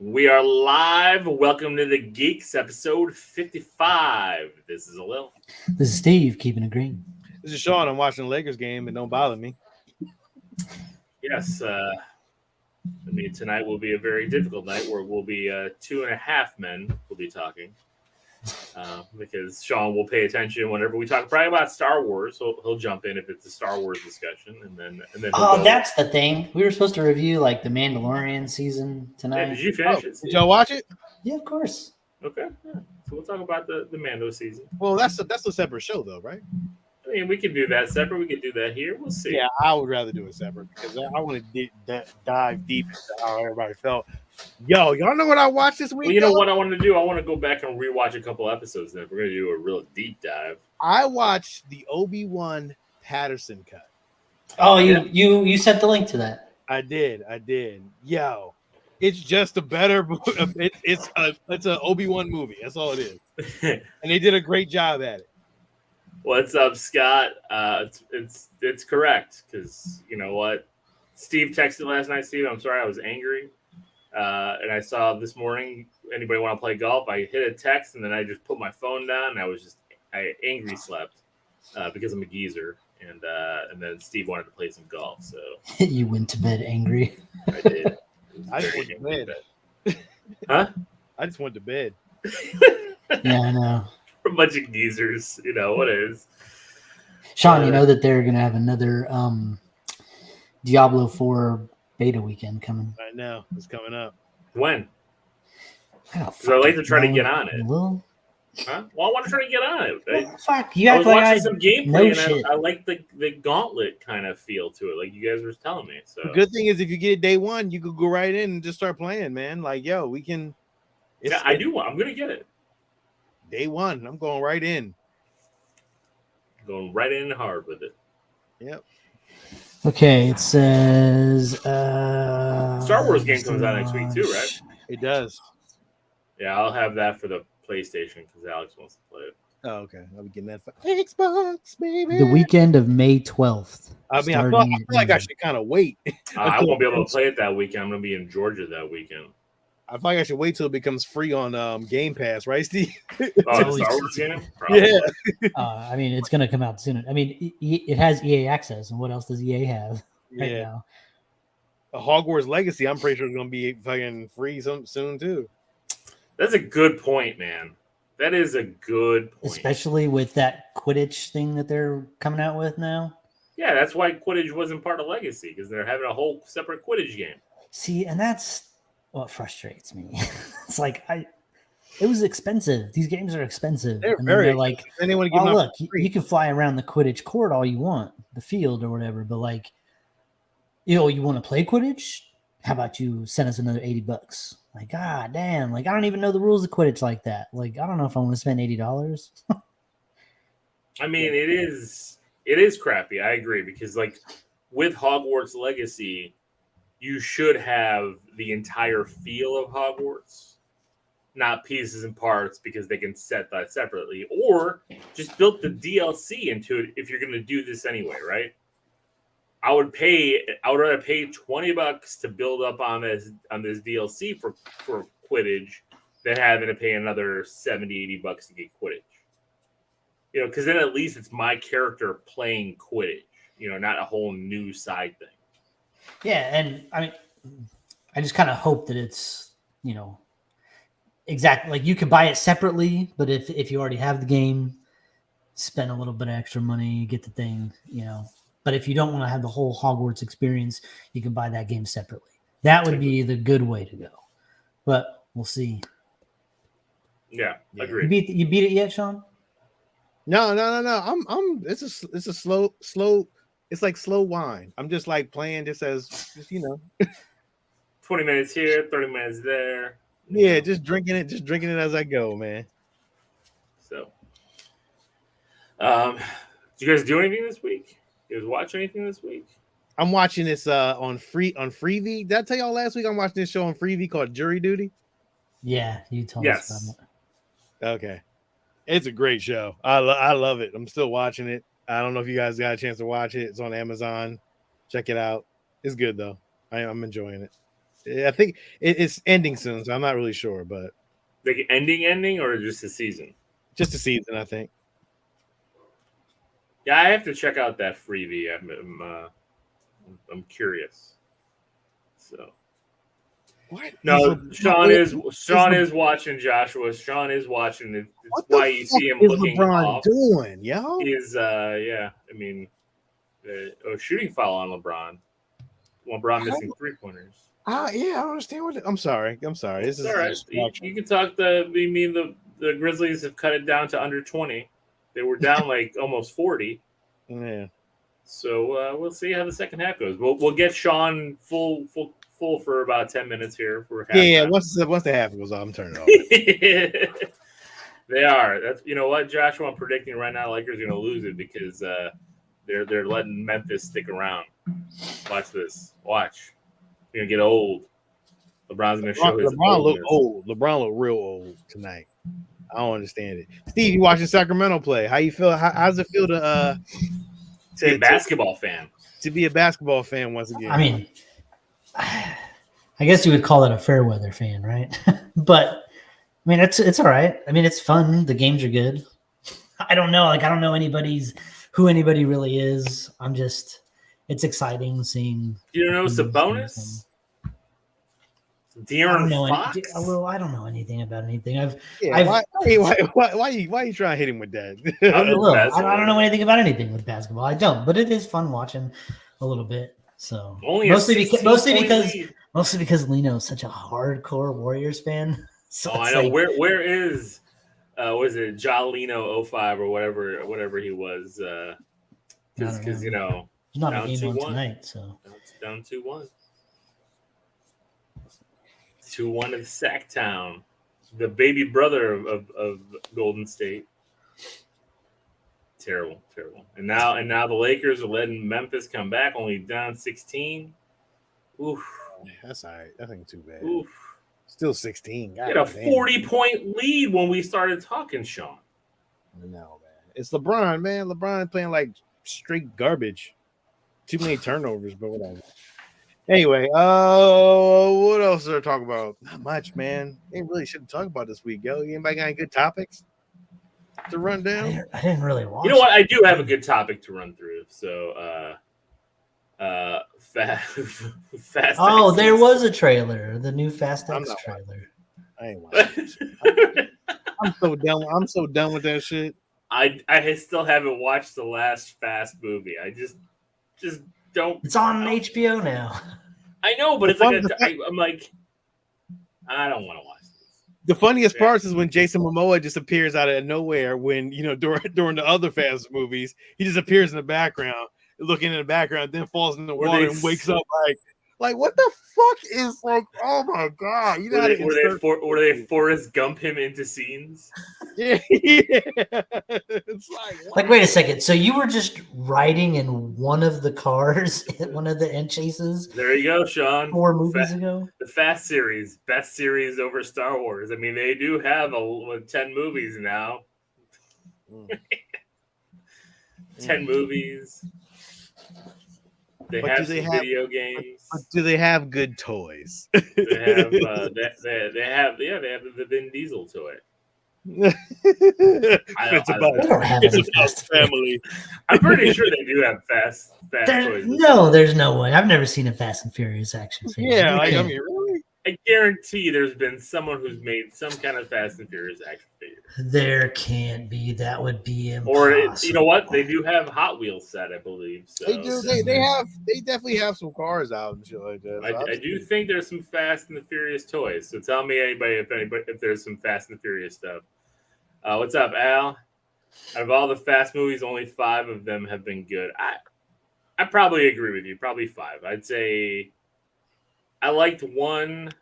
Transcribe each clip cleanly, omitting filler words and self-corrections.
We are live. Welcome to the Geeks episode 55. This is Lil. This is Steve, keeping it green. This is Sean. I'm watching the Lakers game, and don't bother me. Yes, tonight will be a very difficult night where we'll be two and a half men will be talking. Because Sean will pay attention whenever we talk probably about Star Wars. He'll jump in if it's a Star Wars discussion, and then. Oh, that's the thing. We were supposed to review like the Mandalorian season tonight. Yeah, did you finish it? Did y'all watch it? Yeah, of course. Okay, yeah. So we'll talk about the Mando season. Well, that's a separate show, though, right? I mean, we can do that separate. We can do that here. We'll see. Yeah, I would rather do it separate because I want to dive deep into how everybody felt. Yo, y'all know what I watched this week? Well, you know what I want to do? I want to go back and rewatch a couple episodes. Then we're going to do a real deep dive. I watched the Obi-Wan Patterson cut. Oh, you sent the link to that. I did. Yo, it's just a better. It's an Obi-Wan movie. That's all it is, and they did a great job at it. What's up, Scott? It's correct because you know what? Steve texted last night. Steve, I'm sorry, I was angry, and I saw this morning. Anybody want to play golf? I hit a text and then I just put my phone down. And I angry slept because I'm a geezer, and then Steve wanted to play some golf. So you went to bed angry. I did. I just went to bed. Huh? I just went to bed. Yeah, I know. A bunch of geezers, you know what is. Sean, you know that they're gonna have another Diablo 4 beta weekend coming. I know it's coming up. When? Because I like to try to get on it. Well, huh? Well, I want to try to get on it. Fuck, you I act was like watching some gameplay know and I like the gauntlet kind of feel to it, like you guys were telling me. So the good thing is, if you get it day one, you could go right in and just start playing, man. Like, yo, we can. Yeah, I do. I'm gonna get it. Day one, I'm going right in. Going right in hard with it. Yep. Okay, it says Star Wars game comes out next week too, right? It does. Yeah, I'll have that for the PlayStation because Alex wants to play it. Oh, okay. I'll be getting that for Xbox, baby. the weekend of May 12th. I mean, I feel like I should kind of wait. I won't be able to play it that weekend. I'm gonna be in Georgia that weekend. I feel like I should wait till it becomes free on Game Pass, right, Steve? Oh, the Star Wars game? Probably. Yeah. I mean, it's going to come out soon. I mean, it has EA access, and what else does EA have right now? A Hogwarts Legacy, I'm pretty sure it's going to be fucking free soon, too. That's a good point, man. That is a good point. Especially with that Quidditch thing that they're coming out with now. Yeah, that's why Quidditch wasn't part of Legacy, because they're having a whole separate Quidditch game. See, and that's what frustrates me. It's like it was expensive. These games are expensive. They're and very like, and they want to give oh, them look, you can fly around the Quidditch court all you want, the field or whatever, but like, you want to play Quidditch? How about you send us another $80? Like, god damn, like I don't even know the rules of Quidditch like that. Like, I don't know if I want to spend $80. I mean, it is crappy. I agree, because like with Hogwarts Legacy, you should have the entire feel of Hogwarts, not pieces and parts, because they can set that separately, or just build the DLC into it if you're going to do this anyway, right? I would rather pay $20 to build up on this DLC for Quidditch than having to pay another $70-$80 to get Quidditch. You know, because then at least it's my character playing Quidditch, you know, not a whole new side thing. Yeah, and I mean, I just kind of hope that it's, you know, exactly like you could buy it separately, but if you already have the game, spend a little bit of extra money, get the thing, you know. But if you don't want to have the whole Hogwarts experience, you can buy that game separately. That would be the good way to go. But we'll see. Yeah, agreed. You beat it yet, Sean? No. It's a slow. It's like slow wine. I'm just like playing just 20 minutes here, 30 minutes there. Yeah, just drinking it as I go, man. So, did you guys do anything this week? You guys watch anything this week? I'm watching this on Freevee. Did I tell y'all last week I'm watching this show on Freevee called Jury Duty? Yeah, you told us about it. Okay. It's a great show. I love it. I'm still watching it. I don't know if you guys got a chance to watch it. It's on Amazon. Check it out. It's good though. I'm enjoying it. Yeah, I think it's ending soon, so I'm not really sure, but Like ending, or just a season? just a season, I think. Yeah, I have to check out that freebie. I'm curious. So What? no, Sean Le- is watching Joshua. Sean is watching. It's what why the you fuck see him is looking LeBron off. doing, yo? Is yeah. I mean, shooting foul on LeBron. LeBron missing 3-pointers. Yeah, I don't understand what. I'm sorry. This It's is all a right. distraction. You can talk. The Grizzlies have cut it down to under 20. They were down like almost 40. Yeah. So we'll see how the second half goes. We'll get Sean full for about 10 minutes here for halftime. Yeah. Once the half goes off, I'm turning it off. They are. That's what, Joshua. I'm predicting right now, Lakers are going to lose it because they're letting Memphis stick around. Watch this. Watch. You're gonna get old. LeBron's gonna show his LeBron look oldness. old. LeBron look real old tonight. I don't understand it. Steve, you watching Sacramento play? How you feel? How's it feel to be a basketball fan? To be a basketball fan once again. I mean, I guess you would call it a fair weather fan, right? But I mean, it's all right. I mean, it's fun. The games are good. I don't know. Like, I don't know who anybody really is. It's exciting seeing. You know Sabonis? De'Aaron Fox? I don't know anything about anything. Why are you trying to hit him with that? I don't know anything about anything with basketball. I don't, but it is fun watching a little bit. So mostly because Lino is such a hardcore Warriors fan. So I know. Where is was it Jolino 05 or whatever he was? Because there's not a game on tonight, so it's down 2-1. 2-1 in Sacktown, the baby brother of Golden State. Terrible. And now the Lakers are letting Memphis come back, only down 16. Oof. That's all right. That ain't too bad. Oof. Still 16. He had a 40-point lead when we started talking, Sean. No, man. It's LeBron, man. LeBron playing like straight garbage. Too many turnovers, but whatever. Anyway, what else is there to talk about? Not much, man. They really shouldn't talk about this week, yo. Anybody got any good topics to run down? I didn't really watch. You know what? I do have a good topic to run through. So, Fast. Oh, there was a trailer. The new Fast X trailer. I ain't watching it. I'm so done with that shit. I still haven't watched the last Fast movie. I just don't. It's on HBO now. I know, but it's like I'm like, I don't want to watch this. The funniest parts is when Jason Momoa just appears out of nowhere. When during the other Fast movies, he just appears in the background, looking in the background, then falls in the water and wakes up like what the fuck is like? Oh my god! You know were they Forrest Gump him into scenes? Yeah. It's like wait a second. So you were just riding in one of the cars, one of the end chases? There you go, Sean. 4 movies ago. The Fast series, best series over Star Wars. I mean, they do have 10 movies now. 10 movies. They have video games. But do they have good toys? They have the Vin Diesel toy. It's about family. I'm pretty sure they do have fast toys. No, there's no way. I've never seen a Fast and Furious action figure. Yeah, I mean, really? I guarantee there's been someone who's made some kind of Fast and Furious action figure. There can't be. That would be impossible. Or you know what? They do have Hot Wheels set, I believe. So. They do. They definitely have some cars out and shit like that. I do think there's some Fast and the Furious toys. So tell me if there's some Fast and the Furious stuff. What's up, Al? Out of all the Fast movies, only 5 of them have been good. I probably agree with you. Probably 5. I'd say I liked 1.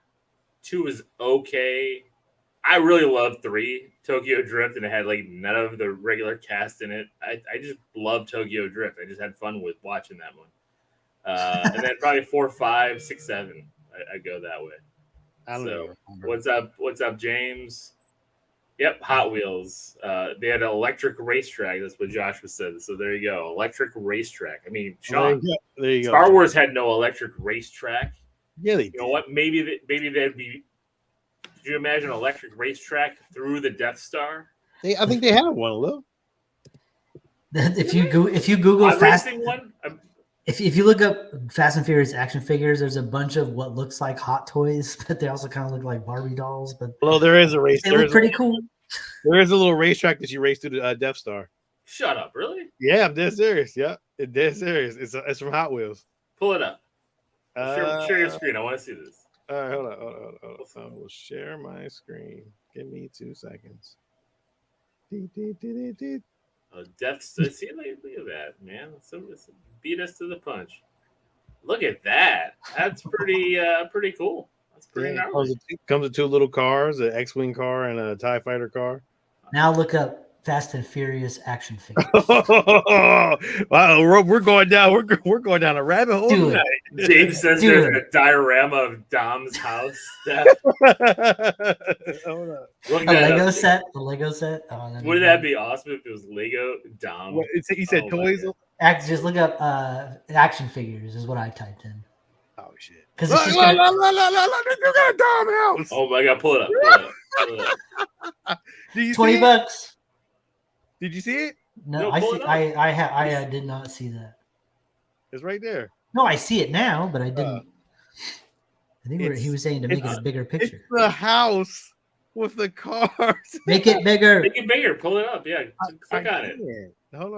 2 is okay. I really love 3, Tokyo Drift, and it had like none of the regular cast in it. I just love Tokyo Drift. I just had fun with watching that one. And then probably 4, 5, 6, 7. I go that way. I don't know. What's up, James? Yep, Hot Wheels. They had an electric racetrack. That's what Joshua said. So there you go, electric racetrack. I mean, Sean, there you go. Star Wars had no electric racetrack. Yeah, they You did. know what? Maybe that'd be. Could you imagine an electric racetrack through the Death Star? I think they have one, Lil. If you Google I'm fast, racing one. if you look up Fast and Furious action figures, there's a bunch of what looks like Hot Toys, but they also kind of look like Barbie dolls. But Well, there is a race. they look pretty cool. There is a little racetrack that you race through the Death Star. Shut up! Really? Yeah, I'm dead serious. Yeah, it's dead serious. It's from Hot Wheels. Pull it up. Share your screen. I want to see this. All right, hold on. I will share my screen. Give me 2 seconds. Death Star. See, look at that, man. Some beat us to the punch. Look at that. That's pretty cool. That's pretty gnarly. Comes with 2 little cars, an X-wing car and a TIE fighter car. Now look up Fast and Furious action figures. Wow, we're going down. We're going down a rabbit hole Do it. tonight. James says Dude. there's a diorama of Dom's house. Hold on. Look A that Lego up. set. The Lego set. Oh, Wouldn't that be awesome if it was Lego Dom? What, he said Oh, toys. my Just look up action figures is what I typed in. Oh shit! Because Look, it's just look, gonna, you got a Dom house. Oh my god, pull it up. Pull it up. Do you see $20 it? bucks. Did you see it? No, No, I pull see. it up. I did not see that. It's right there. No, I see it now, but I didn't. I think he was saying to make it it's- a bigger It's picture. the house with the cars. Make it bigger. Make it bigger. Pull it up. Yeah, click on it. Hold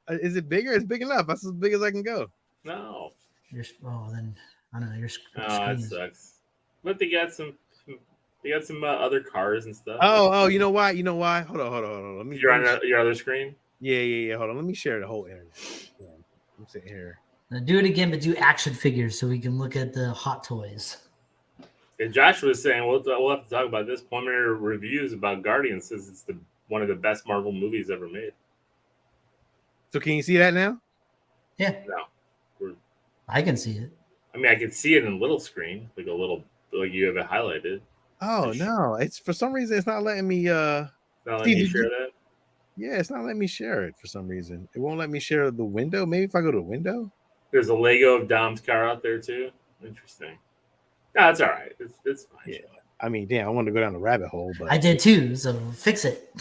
on. Is it bigger? It's big enough. That's as big as I can go. No. Then I don't know. Your Oh, screen that is- sucks. But they got some other cars and stuff. Oh, you know why? Hold on. Let me. You're on your other screen. Yeah. Hold on. Let me share the whole internet. Yeah, I'm sitting here. Now do it again, but do action figures so we can look at the Hot Toys. And Josh was saying we'll have to talk about this. Preliminary reviews about Guardians says it's one of the best Marvel movies ever made. So can you see that now? Yeah, No, I can see it. I mean I can see it in little screen, like you have it highlighted. Oh no! It's for some reason it's not letting me. Not letting Steve, you did share you- that. Yeah, it's not letting me share it for some reason. It won't let me share the window. Maybe if I go to the window. There's a Lego of Dom's car out there too. Interesting. No, it's all right. It's fine. Yeah. I mean, damn, I wanted to go down the rabbit hole, but I did too. So fix it.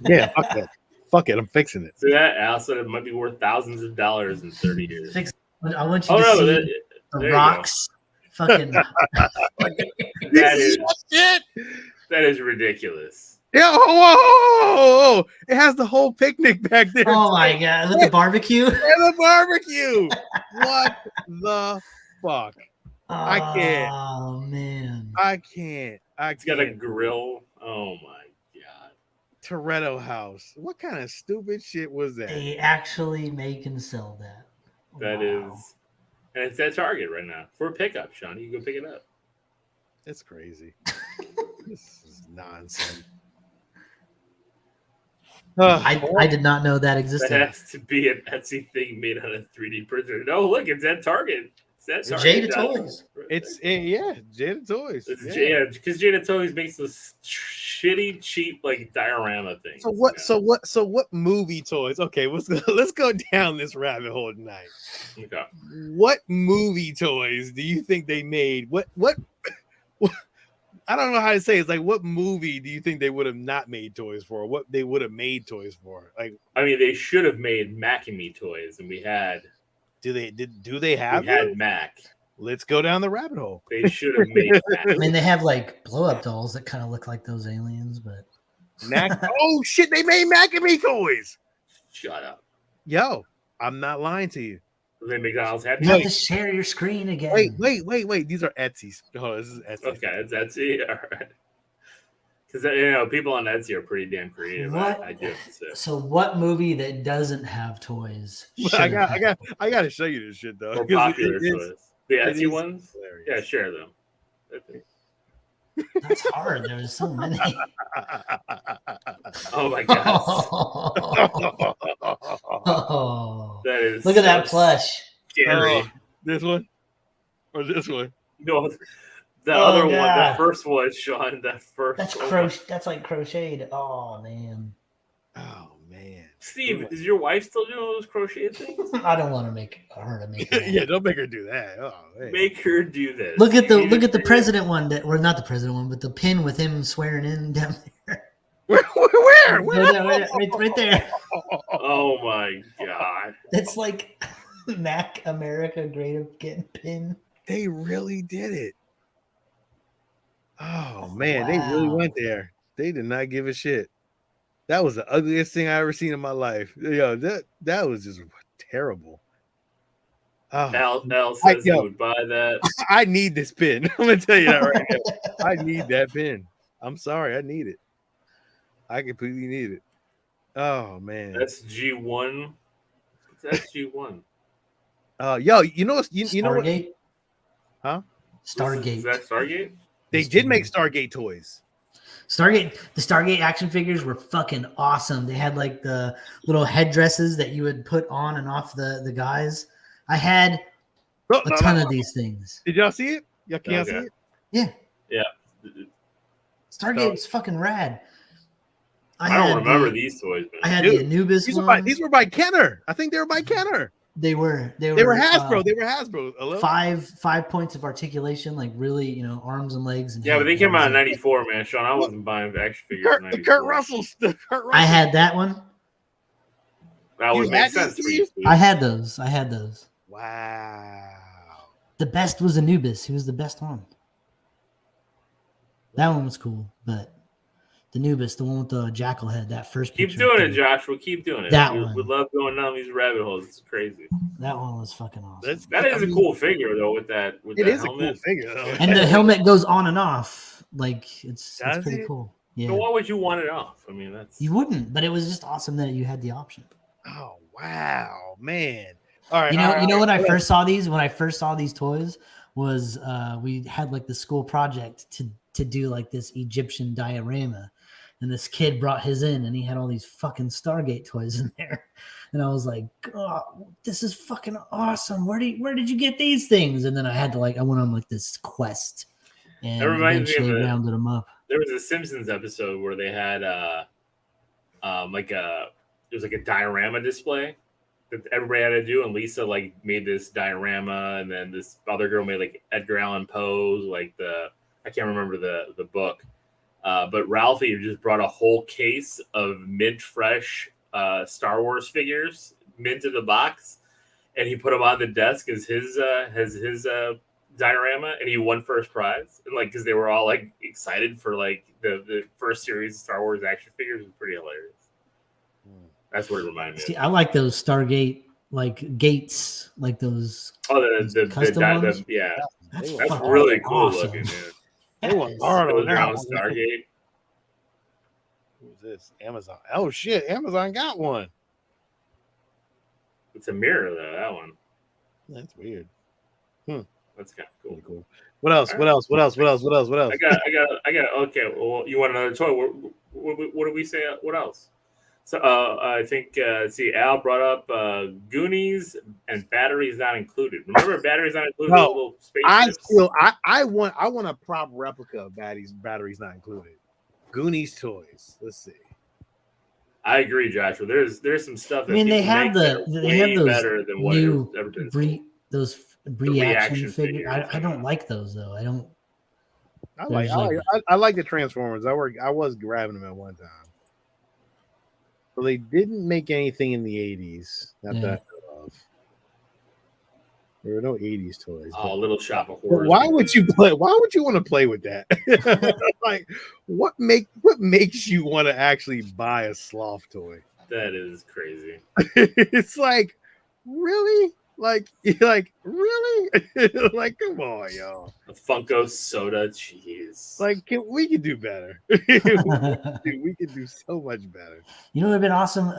yeah, fuck it. Fuck it, I'm fixing it. So that also it might be worth thousands of dollars in 30 years. Fix. I want you Oh to no, see there the you go. rocks. Fucking. That is Shit. that is ridiculous. Yeah, oh, it has the whole picnic back there. Oh my god! With the barbecue. And the barbecue. What the fuck? I can't. Oh man. I can't. It's got a grill. Oh my god. Toretto house. What kind of stupid shit was that? They actually make and sell that. That Wow. is, and it's at Target right now for a pickup, Sean. You can go pick it up. It's crazy. This is nonsense. I did not know that That existed. has to be an Etsy thing made on a 3D printer. No, look, it's at Target. It's at Jada Target. Toys. Yeah, Jada Toys. It's Yeah. Jada, because Jada Toys makes those shitty, cheap like diorama things. So what? you know? So what movie toys? Okay, let's go down this rabbit hole tonight. Okay. What movie toys do you think they made? What I don't know how to say it. It's like what movie do you think they would have not made toys for? Or what they would have made toys for? Like, I mean, they should have made Mac and Me toys, and we had do they have them? Mac. Let's go down the rabbit hole. They should have made I Mac. mean, they have like blow up dolls that kind of look like those aliens, but Mac. Oh shit! They made Mac and Me toys. Shut up. Yo, I'm not lying to you. Then McDonald's had you have Wait. to share your screen again. Wait. These are Etsy's. Oh, this is Etsy. Okay, it's Etsy. All right. Because people on Etsy are pretty damn creative. What? I do have to say. So, what movie that doesn't have toys? I should have got to show you this shit though. Or 'cause popular it is toys. The Etsy is ones? hilarious. Yeah, share them. That's hard. There's so many. Oh my god. Oh. That is Look at that so plush. Scary. Oh, this one or this one? No, the Oh, other one, God. the first one, Sean, that first That's one. That's like crocheted. Oh man. Oh man. Steve, is your wife still doing those crochet things? I don't want to make her to make that. Yeah, don't make her do that. Oh, hey. Make her do this. Look at the president one that, or not the president one, but the pin with him swearing in down there. Where? Right there. Oh my god! It's like Mac America Great Again pin. They really did it. Oh man, they really went there. They did not give a shit. That was the ugliest thing I ever seen in my life. Yo, that was just terrible. Oh, Al says he would buy that. I need this pin. I'm gonna tell you that right now. I need that pin. I'm sorry, I need it. I completely need it. Oh man, that's G1. That's G1. Yo, you know what? You know what? Huh? Stargate. Is that Stargate? They did make Stargate toys. The Stargate action figures were fucking awesome. They had like the little headdresses that you would put on and off the guys. I had a ton of these things. Did y'all see it? Y'all can't see it? Yeah. Yeah. Stargate's fucking rad. I don't remember these toys, man. I had the Anubis one. These were by Kenner. I think they were by Kenner. They were Hasbro. They were Hasbro. Hello? 5 points of articulation, like really, arms and legs. And yeah, but they came out in '94, man. Sean, I wasn't buying action figures. Kurt Russell. I had that one. That would make sense for you. I had those. Wow. The best was Anubis. He was the best one. That one was cool, but the Anubis, the one with the jackal head, that first keep doing it, Josh. We'll keep doing it. We love going down these rabbit holes. It's crazy. That one was fucking awesome. That is a cool figure, though. With that helmet. A cool figure, though. And the helmet goes on and off. Like it's pretty cool. Yeah. So why would you want it off? I mean, you wouldn't, but it was just awesome that you had the option. Oh wow, man! All right, when I first saw these toys was we had like the school project to do like this Egyptian diorama. And this kid brought his in, and he had all these fucking Stargate toys in there. And I was like, "God, this is fucking awesome! Where did you get these things?" And then I went on like this quest, and eventually rounded them up. There was a Simpsons episode where they had it was like a diorama display that everybody had to do, and Lisa like made this diorama, and then this other girl made like Edgar Allan Poe's I can't remember the book. But Ralphie just brought a whole case of mint fresh Star Wars figures, mint in the box, and he put them on the desk as his diorama, and he won first prize. And because they were all like excited for like the first series of Star Wars action figures, it was pretty hilarious. That's what it reminded me. See, I like those Stargate gates, like those. Oh, the yeah, that's really cool looking, man. They want hard around Stargate. Who's this? Amazon. Oh shit! Amazon got one. It's a mirror though. That one. That's weird. That's kind of cool. What else? What else? I got. Okay. Well, you want another toy? What did we say? What else? So I think Al brought up Goonies and batteries not included. Remember, batteries not included. No, little I want a prop replica of batteries not included. Goonies toys. Let's see. I agree, Joshua. There's some stuff. That they have those better than what new ever been. Those reaction figures. I don't like those though. I don't. I like the Transformers. I was grabbing them at one time. Well, they didn't make anything in the 80s. Not that I know of. There were no 80s toys. Oh, Little Shop of Horrors. Why would you play? Why would you want to play with that? Like, what makes you want to actually buy a sloth toy? That is crazy. It's like, really? Like really? Like, come on, y'all. A Funko soda, jeez. Like, we could do better. We could do so much better. You know what would have been awesome?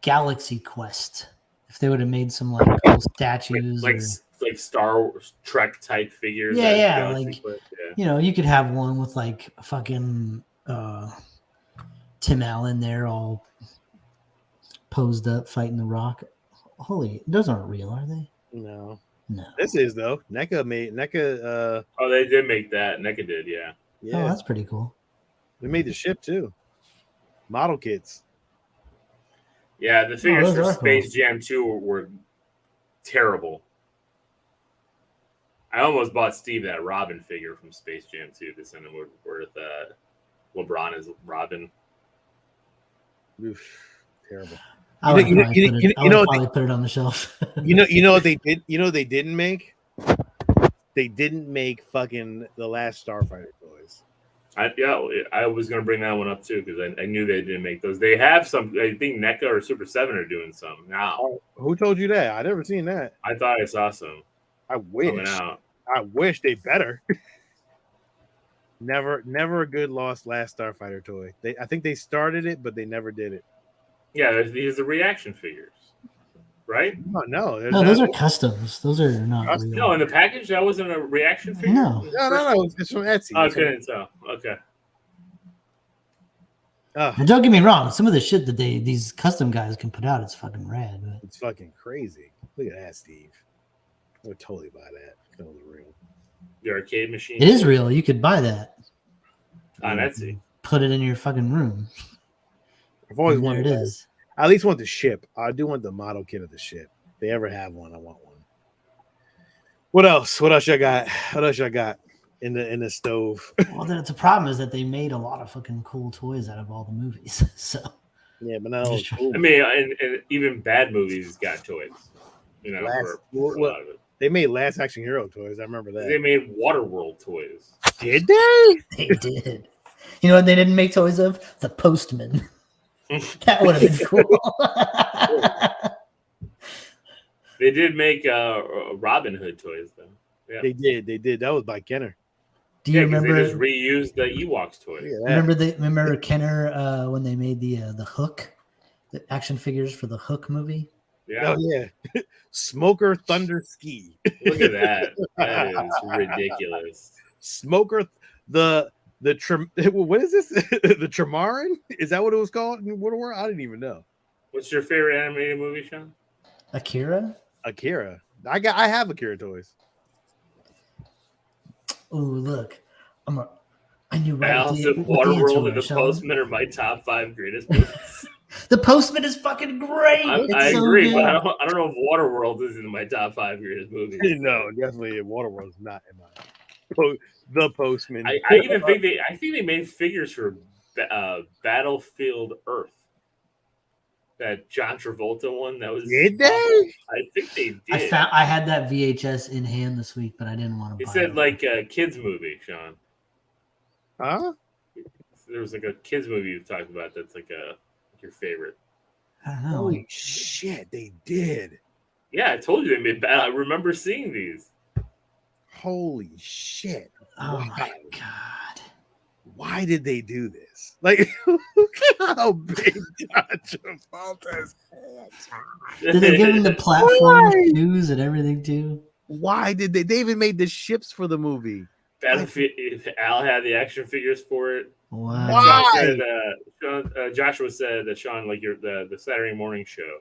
Galaxy Quest. If they would have made some like cool statues, like Star Wars Trek type figures. Yeah. You could have one with like fucking Tim Allen there, all posed up fighting the Rock. Holy, those aren't real, are they? No. No. This is though. NECA. Oh, they did make that. NECA did, yeah. Oh, that's pretty cool. They made the ship too. Model kits. Yeah, the figures those for are Space cool. Jam 2 were terrible. I almost bought Steve that Robin figure from Space Jam 2 to send him with LeBron as Robin. Oof, terrible. I would probably put it on the shelf. You know what they did? You know what they didn't make? They didn't make fucking the last Starfighter toys. I was going to bring that one up too because I knew they didn't make those. They have some. I think NECA or Super 7 are doing some now. Oh, who told you that? I never seen that. I thought I saw some coming out. I wish they better. Never a good last Starfighter toy. I think they started it, but they never did it. Yeah, these are reaction figures, right? No, those are customs. Those are not real. No, in the package that wasn't a reaction figure. No. It's from Etsy. Oh, I couldn't tell. Okay. And don't get me wrong, some of the shit that these custom guys can put out, it's fucking rad. But... It's fucking crazy. Look at that, Steve. I would totally buy that. That was real. The arcade machine. It is real. You could buy that on Etsy. Put it in your fucking room. I've always wanted it is. I at least want the ship. I do want the model kit of the ship. If they ever have one, I want one. What else? What else y'all got? What else y'all got in the stove? Well, the problem is that they made a lot of fucking cool toys out of all the movies. So yeah, but no, cool. I mean, and even bad movies got toys. You know, for a lot of it. They made Last Action Hero toys. I remember that. They made Waterworld toys. Did they? They did. You know what they didn't make toys of? The Postman. That would have been cool. They did make Robin Hood toys, though. Yeah. They did. That was by Kenner. Do you remember? They just reused the Ewoks toys. Remember Kenner when they made the Hook, the action figures for the Hook movie? Yeah. Oh yeah. Smoker Thunder Ski. Look at that. That is ridiculous. Smoker what is this? The Tremarin? Is that what it was called in World War? I didn't even know. What's your favorite animated movie, Sean? Akira. I have Akira toys. Oh, look. I knew right. Alice in Waterworld and The Postman are my top 5 greatest movies. The Postman is fucking great. I agree, but I don't know if Waterworld is in my top 5 greatest movies. No, definitely Waterworld is not in my The Postman. I even think they made figures for Battlefield Earth. That John Travolta one. That was. Did they? I think they did. I had that VHS in hand this week, but I didn't want to. It said like a kids movie, Sean. Huh? There was like a kids movie you talked about. That's like your favorite. I don't know. Holy shit, they did. Yeah, I told you they made bad. I remember seeing these. Holy shit. Oh my god. Why did they do this? Like, look at how big John Travolta's hands are. Did they give him the platform shoes and everything too? Why did they even made the ships for the movie? Al had the action figures for it. Wow. Why? Joshua said that Sean, like the Saturday morning show.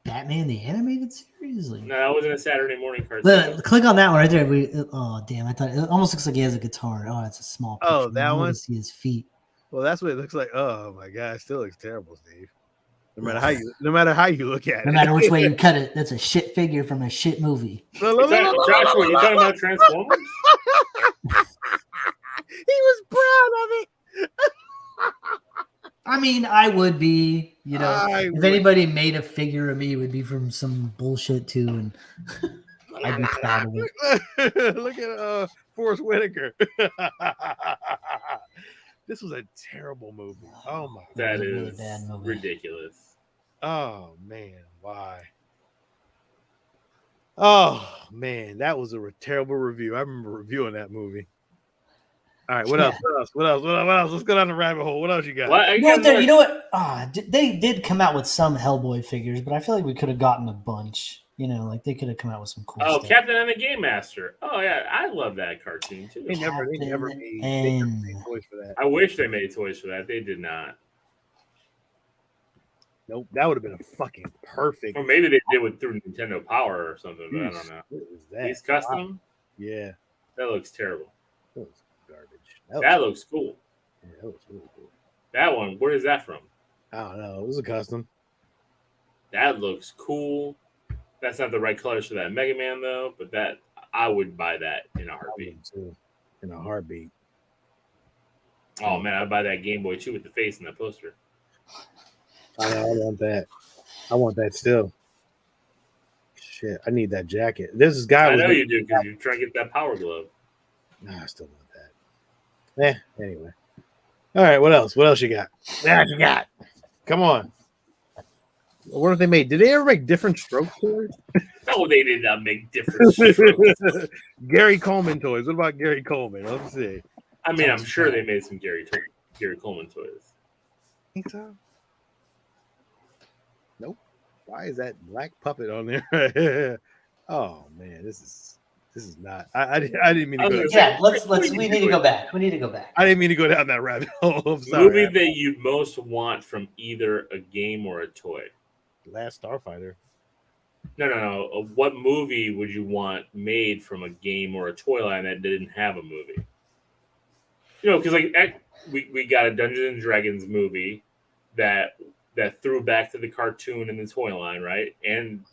Batman the animated series? Like, no, that wasn't a Saturday morning cartoon. Click on that one right there. Oh damn! I thought it almost looks like he has a guitar. Oh, it's a small picture. Oh, that one. See his feet. Well, that's what it looks like. Oh my god, it still looks terrible, Steve. No matter how you look at it, no matter which way you cut it, that's a shit figure from a shit movie. Joshua, you talking about Transformers? He was proud of it. I mean, I would be, if anybody made a figure of me, it would be from some bullshit too, and I'd be proud of it. Look at Forrest Whitaker. This was a terrible movie. Oh my! That is really bad movie. Ridiculous. Oh man, why? Oh man, that was a terrible review. I remember reviewing that movie. All right, what else? Let's go down the rabbit hole. What else you got? You know what? They did come out with some Hellboy figures, but I feel like we could have gotten a bunch. Like they could have come out with some cool stuff. Captain and the Game Master. Oh yeah, I love that cartoon too. They never made toys for that. I wish they made toys for that. They did not. Nope, that would have been a fucking perfect. Or maybe they did it through Nintendo Power or something, but I don't know. What was that? These custom? Yeah. That looks terrible. That was garbage. That looks cool. Yeah, that was really cool. That one, where is that from? I don't know. It was a custom. That looks cool. That's not the right colors for that Mega Man though, but that I would buy that in a heartbeat. Too, in a heartbeat. Oh man, I'd buy that Game Boy too with the face in that poster. I want that. I want that still. Shit, I need that jacket. This guy. I know you do because you're trying to get that Power Glove. Nah, I still want that. Anyway. All right, what else? What else you got? What you got? Come on. What if they made? Did they ever make different stroke toys? No, they did not make different strokes. Gary Coleman toys. What about Gary Coleman? Let's see. I mean, I'm sure they made some Gary Coleman toys. Think so? Nope. Why is that black puppet on there? Oh man, this is not. I didn't mean to go. Yeah, let's. We need to go back. We need to go back. I didn't mean to go down that rabbit hole. I'm sorry. Movie that you'd most want from either a game or a toy. Last Starfighter. No. What movie would you want made from a game or a toy line that didn't have a movie? You know, because like we got a Dungeons and Dragons movie that threw back to the cartoon and the toy line, right? And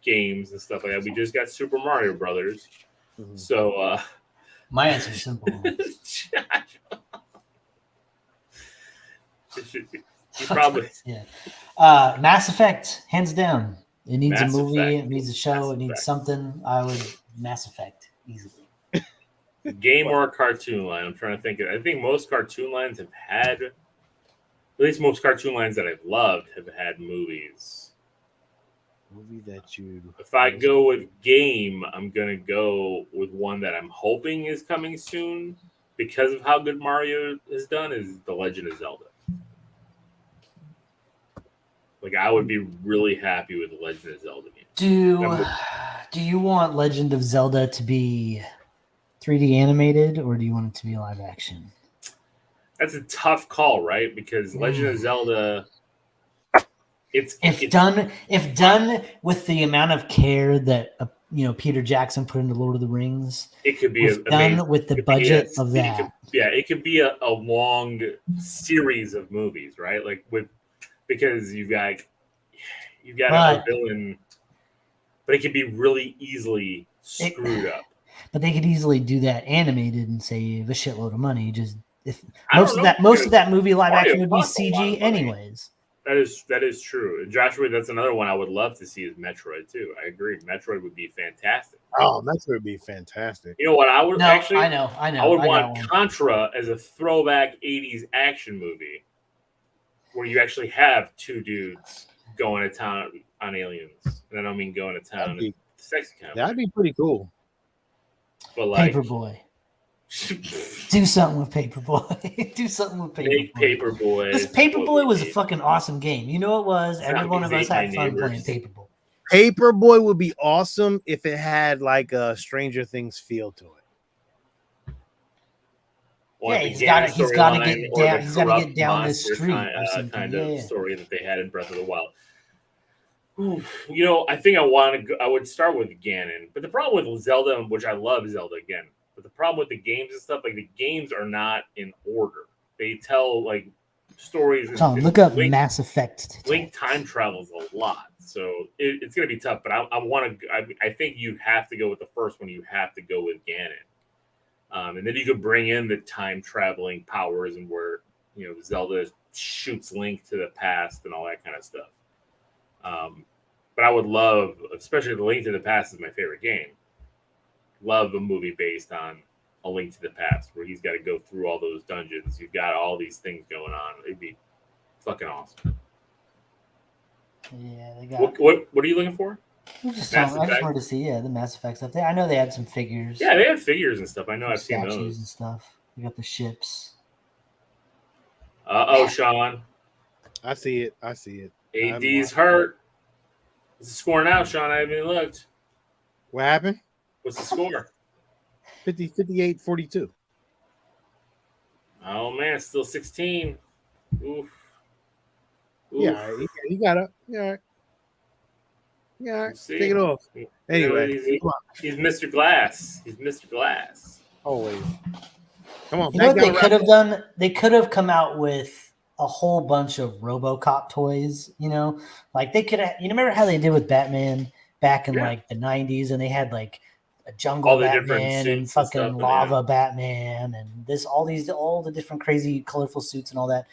games and stuff like that. We just got Super Mario Brothers. Mm-hmm. So my answer's simple. It should be. You probably yeah. Mass Effect, hands down. It needs Mass a movie. Effect. It needs a show. Mass it needs Effect. something. I would Mass Effect easily. Game or a cartoon line. I'm trying to think. I think most cartoon lines have had, at least most cartoon lines that I've loved have had movies. Movie that you. If I go with game, I'm gonna go with one that I'm hoping is coming soon because of how good Mario has done. Is The Legend of Zelda. Like I would be really happy with The Legend of Zelda game. Do you want Legend of Zelda to be 3D animated or do you want it to be live action? That's a tough call, right? Because Legend of Zelda, it's done with the amount of care that Peter Jackson put into Lord of the Rings. It could be done with the budget of that. It could be a long series of movies, right? Like because you've got a villain, but it could be really easily screwed up. But they could easily do that animated and save a shitload of money. Just most of that movie live action would be CG anyways. That is true. Joshua, that's another one I would love to see is Metroid too. I agree. Metroid would be fantastic. Oh, Metroid would be fantastic. You know what? I would I know. I would want Contra as a throwback 80s action movie where you actually have two dudes going to town on aliens. And I don't mean going to town in sexy kind. That'd be pretty cool. But like Paperboy. Do something with Paperboy. Do something with Paperboy. Paperboy. This Paperboy was a fucking awesome game. You know it was. Every one of us had fun playing Paperboy. Paperboy would be awesome if it had like a Stranger Things feel to it. Yeah, he's got to get down this street. Kind of story that they had in Breath of the Wild. You know, I think I would start with Ganon, but the problem with Zelda, which I love Zelda again, but the problem with the games and stuff, like the games are not in order. They tell like stories. Look up Mass Effect. Link time travels a lot, so it's going to be tough. But I think you have to go with the first one. You have to go with Ganon, and then you could bring in the time traveling powers and where Zelda shoots Link to the past and all that kind of stuff. But I would love, especially The Link to the Past is my favorite game. Love a movie based on A Link to the Past where he's got to go through all those dungeons. You've got all these things going on. It'd be fucking awesome. Yeah, they got. What are you looking for? I just wanted to see the Mass Effect stuff. I know they had some figures. Yeah, they have figures and stuff. I know I've seen those and stuff. We got the ships. Sean. I see it. AD's hurt. What's the score now, Sean? I haven't even looked. What happened? What's the score? 58-42. Oh, man. It's still 16. Oof. Yeah, he got up. Yeah, all right. Yeah, all right. Take it off. Anyway. He's Mr. Glass. Always. Come on. You know what they could have done? They could have come out with a whole bunch of RoboCop toys. You know, like they could. You remember how they did with Batman back in Yeah. like the '90s, and they had like a jungle All the different Batman and suits and fucking stuff, lava Batman and all the different crazy colorful suits and all that.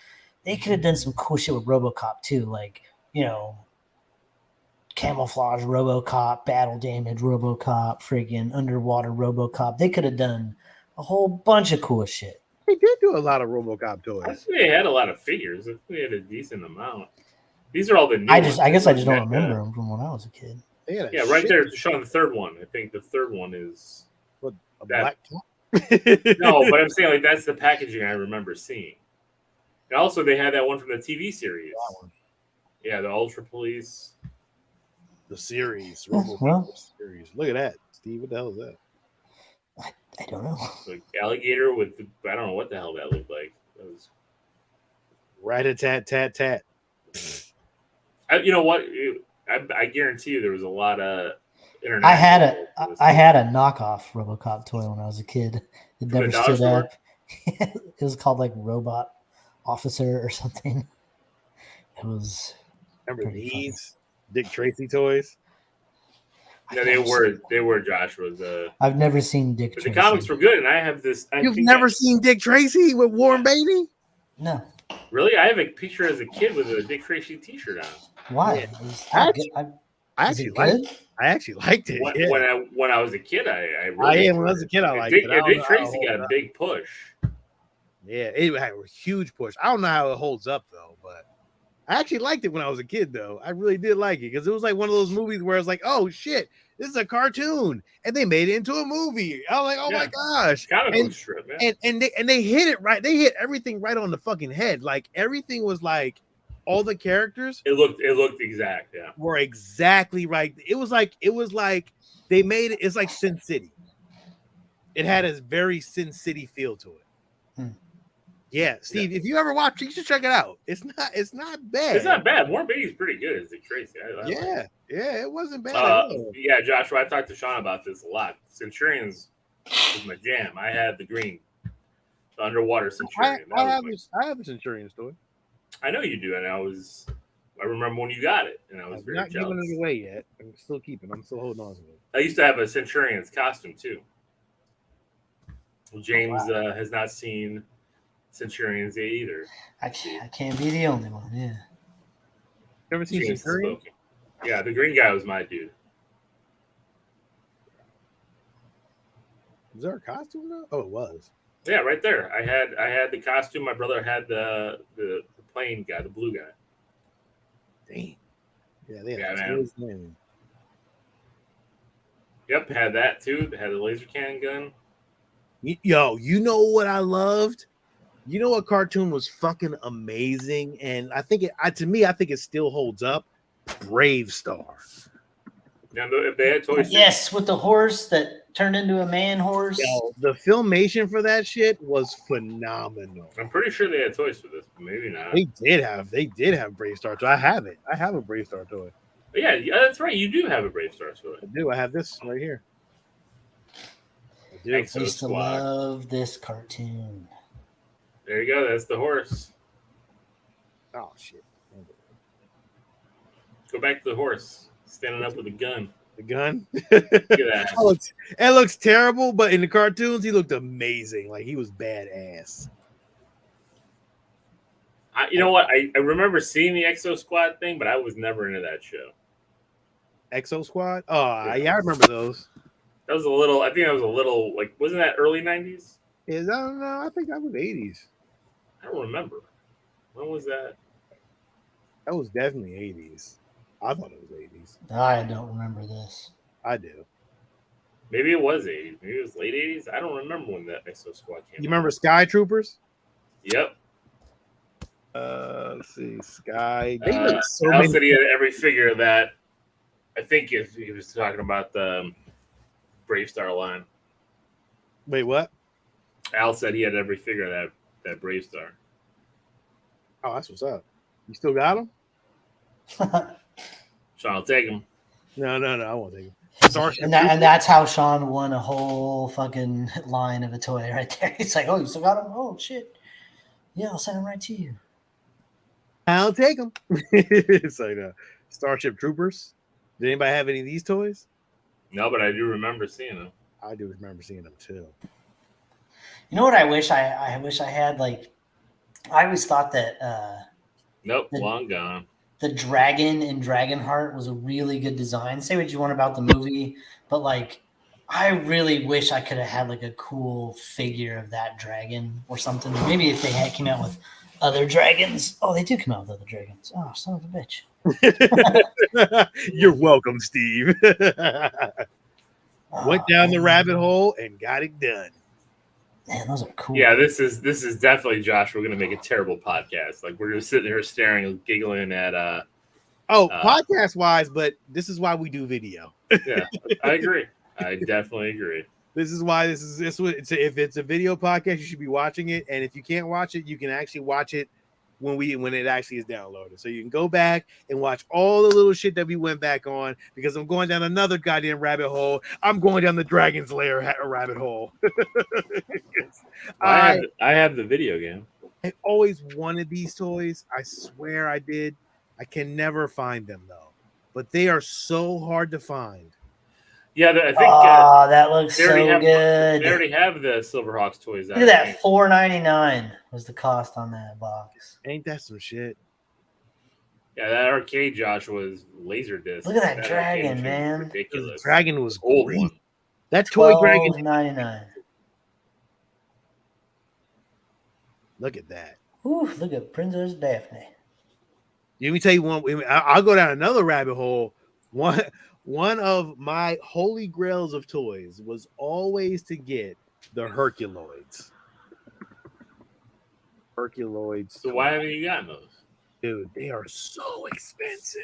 They could have done some cool shit with RoboCop too, like, you know, camouflage RoboCop, battle damage RoboCop, friggin' underwater RoboCop. They could have done a whole bunch of cool shit. They did do a lot of RoboCop I toys. think they had a lot of figures. I think they had a decent amount. These are all the new I ones. guess I just don't Back, remember them from when I was a kid. They had a Yeah, right shit there, Sean. The third one. I think the third one is a that- black top. no, but I'm saying like that's the packaging I remember seeing. And also, they had that one from the TV series. That one. Yeah, the Ultra Police. The series, Well. RoboCop series. Look at that, Steve. What the hell is that? I don't know. Like alligator with I don't know what the hell that looked like. That was, Rat-a-tat-tat-tat. you know what? I guarantee you there was a lot of internet. I had a knockoff RoboCop toy when I was a kid. It From the never dollar stood store? up. It was called like Robot Officer or something. It was. Remember Pretty funny. these Dick Tracy toys? No, they were Joshua's. I've never seen Dick But Tracy. the comics were good, and I have this. You've never seen Dick Tracy with Warren Beatty? No. Really? I have a picture as a kid with a Dick Tracy T-shirt on. Why? Yeah. It was Actually, good. I Is it actually liked. good? I actually liked it. When, Yeah. when I was a kid, I really when I was a kid, I liked Dick, it. I don't Dick know how Tracy it got a holds big push. Yeah, it had a huge push. I don't know how it holds up though, but I actually liked it when I was a kid though. I really did like it because it was like one of those movies where it's like, oh shit, this is a cartoon, and they made it into a movie. I was like, oh my gosh, Comic book strip, man. and they hit it right. They hit everything right on the fucking head. Like everything was like all the characters It looked exact, yeah. were exactly right. It was like they made it. It's like Sin City. It had a very Sin City feel to it. Hmm. Yeah, Steve. If you ever watch, you should check it out. It's not bad. It's not bad. Warren Beatty's pretty good as Dick Tracy. I like it. Yeah, it wasn't bad. At all. Yeah, Joshua, I talked to Sean about this a lot. Centurions was my jam. I had the green, the underwater Centurion. I have a Centurion story. I know you do, and I remember when you got it, and I was I'm very not jealous. giving it away yet. I'm still keeping. I'm still holding on to it. I used to have a Centurion's costume too. James Oh, wow. has not seen Centurions either. I can't be the only one. Yeah. You ever seen James Centurion? spoken. Yeah, the green guy was my dude. Was there a costume though? Oh, it was. Yeah, right there. I had the costume. My brother had the plane guy, the blue guy. Dang. Yeah, they Yeah, had man. his name. Yep, had that too. They had the laser cannon gun. Yo, you know what I loved? You know what cartoon was fucking amazing, and I think I think it still holds up. Brave Star. Yeah, if they had Toy Story. Yes, with the horse that turned into a man horse. Yo, the filmation for that shit was phenomenal. I'm pretty sure they had toys for this, but maybe not. They did have Brave Star toy. I have it. I have a Brave Star toy. But yeah, that's right. You do have a Brave Star toy. I do. I have this right here. I do. Thanks. I used to Squad. love this cartoon. There you go. That's the horse. Oh shit. Go back to the horse, standing up with a gun. The gun. Look at that. It looks terrible, but in the cartoons, he looked amazing. Like he was badass. You know what? I remember seeing the Exo Squad thing, but I was never into that show. Exo Squad. Oh yeah, I remember those. That was a little. I think that was a little like. Wasn't that early '90s? I don't know. I think that was 80s. I don't remember. When was that? That was definitely 80s. I thought it was 80s. I don't remember this. I do. Maybe it was 80s. Maybe it was late 80s. I don't remember when that Exo Squad came. You remember Sky Troopers? Yep. Let's see. Sky. They made so Al many. said he had every figure of that. I think if he was talking about the Brave Star line. Wait, what? Al said he had every figure of that Brave Star. Oh, that's what's up. You still got them? Sean, I'll take him. No, I won't take them. And that's how Sean won a whole fucking line of a toy right there. He's like, oh, you still got him? Oh, shit. Yeah, I'll send him right to you. I'll take them. It's like Starship Troopers. Did anybody have any of these toys? No, but I do remember seeing them. I do remember seeing them too. You know what I wish I wish I had? Like, I always thought that Nope, The- long gone. the dragon in Dragonheart was a really good design. Say what you want about the movie, but like, I really wish I could have had like a cool figure of that dragon or something. Maybe if they had came out with other dragons. Oh, they do come out with other dragons. Oh, son of a bitch. You're welcome, Steve. Went down the man. rabbit hole and got it done. Man, those are cool. Yeah, this is definitely, Josh. We're gonna make a terrible podcast. Like we're just sitting here staring and giggling at. Podcast wise, but this is why we do video. Yeah, I agree. I definitely agree. This is why if it's a video podcast, you should be watching it. And if you can't watch it, you can actually watch it when it actually is downloaded. So you can go back and watch all the little shit that we went back on, because I'm going down another goddamn rabbit hole. I'm going down the Dragon's Lair rabbit hole. I have the video game. I always wanted these toys. I swear I did. I can never find them though. But they are so hard to find. Yeah, I think that looks they so already have, good. They already have the Silverhawks toys. Look at that, $4.99 was the cost on that box. Ain't that some shit? Yeah, that arcade, Josh, was Laserdisc. Look at that dragon, arcade man. was ridiculous. The dragon was Old great. one. That toy dragon. $12.99. Look at that. Ooh, look at Princess Daphne. Let me tell you one. I'll go down another rabbit hole. One of my holy grails of toys was always to get the Herculoids. So why haven't you gotten those? Dude, they are so expensive.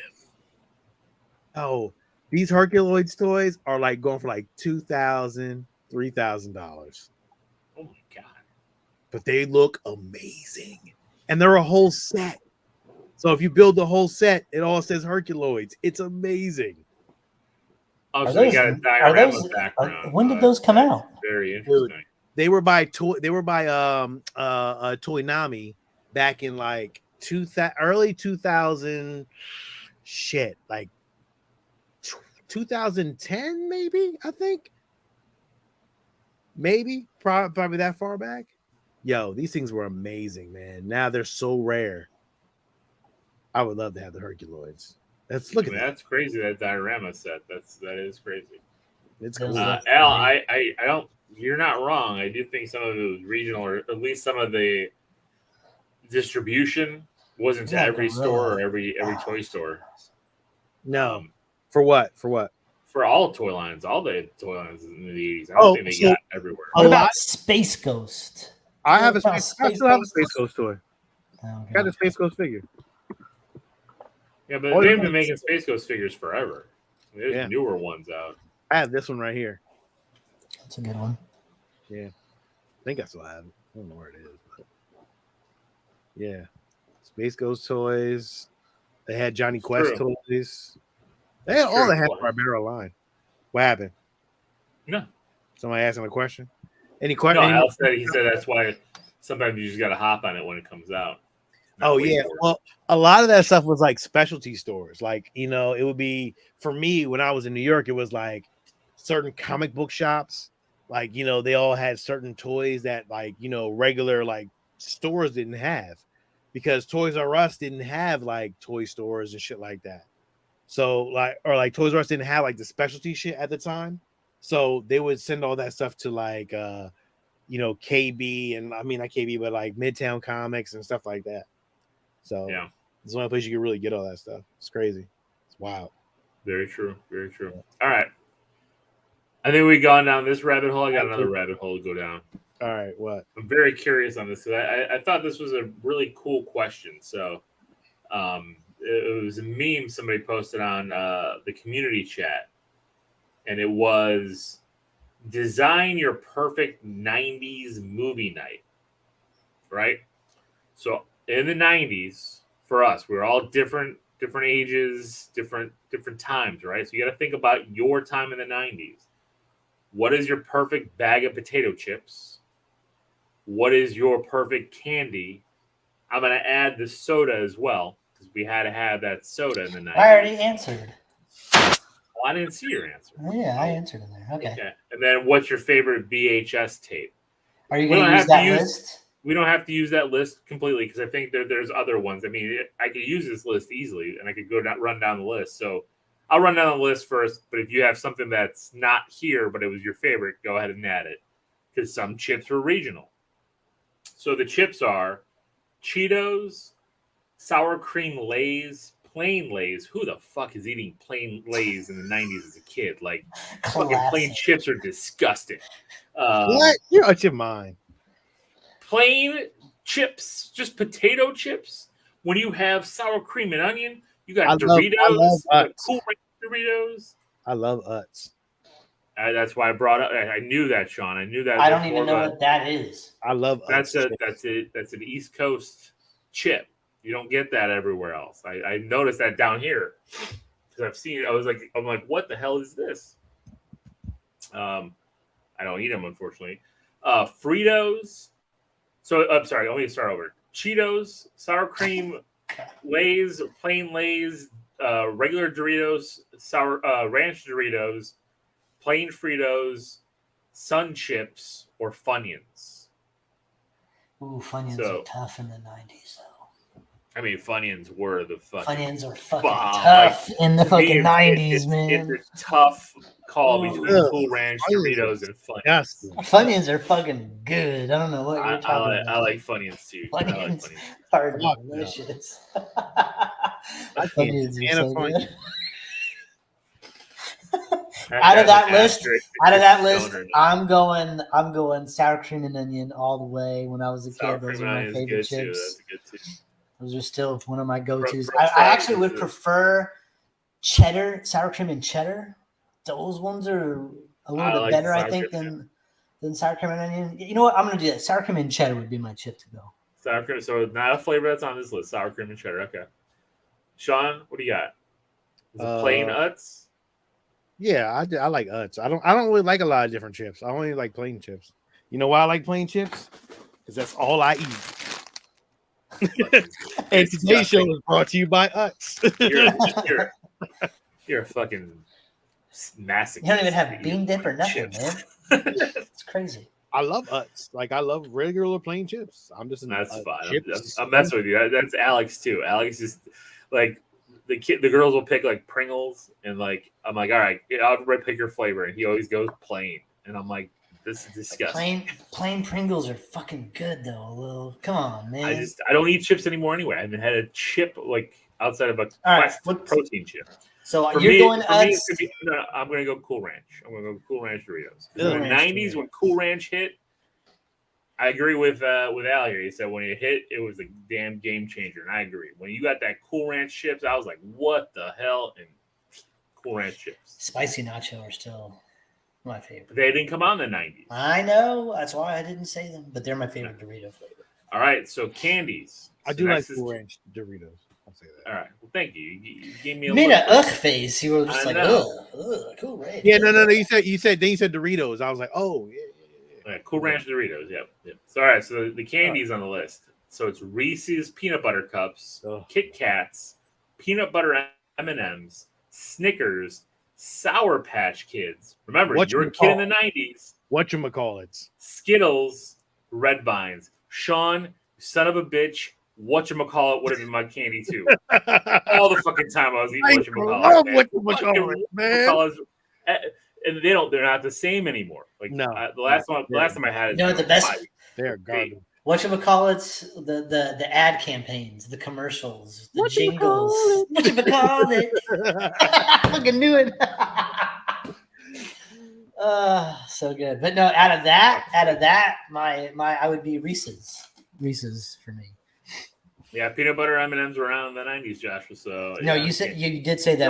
Oh, these Herculoids toys are like going for like $2,000, $3,000. Oh my god! But they look amazing, and they're a whole set. So if you build the whole set, it all says Herculoids. It's amazing. Oh, Are so they those- got a are diorama those- background. when did those come out? Very interesting. They were by Toynami back in like early 2000 shit, like 2010 maybe, I think. Maybe probably that far back. Yo, these things were amazing, man. Now they're so rare. I would love to have the Herculoids. Look at that. That's crazy. That diorama set. That is crazy. It's cool. Al, I don't. You're not wrong. I do think some of it was regional, or at least some of the distribution wasn't to Yeah, every gorilla. store or every toy store. No. For what? For all toy lines, all the toy lines in the 80s. I don't think they got everywhere. What about Space Ghost? I have What a about I still have a Space Ghost toy. Okay. Got a Space Ghost figure. Yeah, but they've been making Space Ghost figures forever. There's newer ones out. I have this one right here. That's a good one. Yeah. I think I still have it. I don't know where it is. But yeah. Space Ghost toys. They had Johnny Quest toys. They had all the Hanna-Barbera line. What happened? No. Somebody asking a question? Any No, question? Al said he said that's why sometimes you just got to hop on it when it comes out. Oh yeah, well, a lot of that stuff was like specialty stores. Like, you know, it would be for me when I was in New York, it was like certain comic book shops. Like, you know, they all had certain toys that, like, you know, regular like stores didn't have, because Toys R Us didn't have like toy stores and shit like that. So like, or like Toys R Us didn't have like the specialty shit at the time. So they would send all that stuff to like you know, KB, and I mean not KB, but like Midtown Comics and stuff like that. So yeah, it's the only place you can really get all that stuff. It's crazy. It's wild. Very true. Very true. All right. I think we've gone down this rabbit hole. I got another rabbit hole to go down. All right, what? I'm very curious on this because I thought this was a really cool question. So it was a meme somebody posted on the community chat, and it was design your perfect 90s movie night, right? So in the 90s, for us, we were all different ages, different times, right? So you got to think about your time in the 90s. What is your perfect bag of potato chips? What is your perfect candy? I'm going to add the soda as well because we had to have that soda in the 90s. I already answered. Well, I didn't see your answer. Oh, yeah, I answered in there. Okay. And then what's your favorite VHS tape? Are you going to use that list? We don't have to use that list completely because I think there's other ones. I mean, I could use this list easily, and I could run down the list. So I'll run down the list first. But if you have something that's not here, but it was your favorite, go ahead and add it because some chips were regional. So the chips are Cheetos, sour cream Lay's, plain Lay's. Who the fuck is eating plain Lay's in the 90s as a kid? Like, fucking plain chips are disgusting. What? You're out your mind. Plain chips, just potato chips. When you have sour cream and onion, you got Doritos, Cool Ranch Doritos. I love Utz. That's why I brought up. I knew that, Sean. I knew that. I don't even know what that is. I love Utz. Utz. That's an East Coast chip. You don't get that everywhere else. I noticed that down here because I've seen it. I'm like, what the hell is this? I don't eat them, unfortunately. Fritos. So I'm sorry. Let me start over. Cheetos, sour cream, Lay's, plain Lay's, regular Doritos, sour ranch Doritos, plain Fritos, Sun Chips, or Funyuns. Ooh, Funyuns are tough in the 90s, though. I mean, Funyuns were the fucking... Funyuns are fucking tough in the fucking 90s, man. It's a tough call between Cool Ranch, Doritos, and Funyuns. Yes. Funyuns are fucking good. I don't know what you're talking about. I like Funyuns, too. Funyuns are delicious. Funyuns are so good. Out of that list, I'm going sour cream and onion all the way. When I was a kid, those were my favorite chips. Those are still one of my go-tos. I actually would prefer cheddar, sour cream and cheddar. Those ones are a little bit better, I think, than sour cream and onion. You know what? I'm going to do that. Sour cream and cheddar would be my chip to go. Sour cream. So not a flavor that's on this list. Sour cream and cheddar. Okay. Sean, what do you got? Is it plain Utz? Yeah, I like Utz. I don't really like a lot of different chips. I only like plain chips. You know why I like plain chips? Because that's all I eat. And today's show is brought to you by Utz. You're a fucking massive. You don't even have bean dip or nothing, man. It's crazy. I love Utz. Like, I love regular plain chips. I'm just that's fine. I'm messing with you. That's Alex too. Alex is like the girls will pick like Pringles, and like I'm like, all right, I'll pick your flavor, and he always goes plain, and I'm like, this is disgusting. Plain Pringles are fucking good though. Little, come on, man. I don't eat chips anymore anyway. I haven't had a chip like outside of a protein chip. So going Utz? I'm going to go Cool Ranch. I'm going to go Cool Ranch Doritos. In the 90s, when Cool Ranch hit, I agree with Al here. He said when it hit, it was a damn game changer, and I agree. When you got that Cool Ranch chips, I was like, what the hell? And Cool Ranch chips. Spicy nacho are still my favorite. They didn't come out in the 90s. I know. That's why I didn't say them, but they're my favorite Dorito flavor. All right, so candies. I do like Cool Ranch Doritos. I'll say that. All right. Well, thank you. You gave me a made an face. You were just like, ugh, Cool Ranch. Yeah, no. You said Doritos. I was like, oh, yeah. Right, Cool Ranch Doritos. Yep. So, all right. So the candies on the list. So it's Reese's Peanut Butter Cups, Kit Kats, Peanut Butter M&Ms, Snickers, Sour Patch Kids. Remember, you're a kid in the 90s. Whatchamacallits. Skittles, Red Vines. Sean, son of a bitch, whatchamacallit would have been my candy too. All the fucking time I was eating whatchamacallit, man. And they're not the same anymore. Like no, the last time I had it, the best. They're garbage. Whatchamacallits, the ad campaigns, the commercials, the jingles. Whatchamacallit. I fucking knew it. So good. But no, out of that, my I would be Reese's for me. Yeah, peanut butter M&Ms were around in the 90s, Joshua. So no, you said you did say that,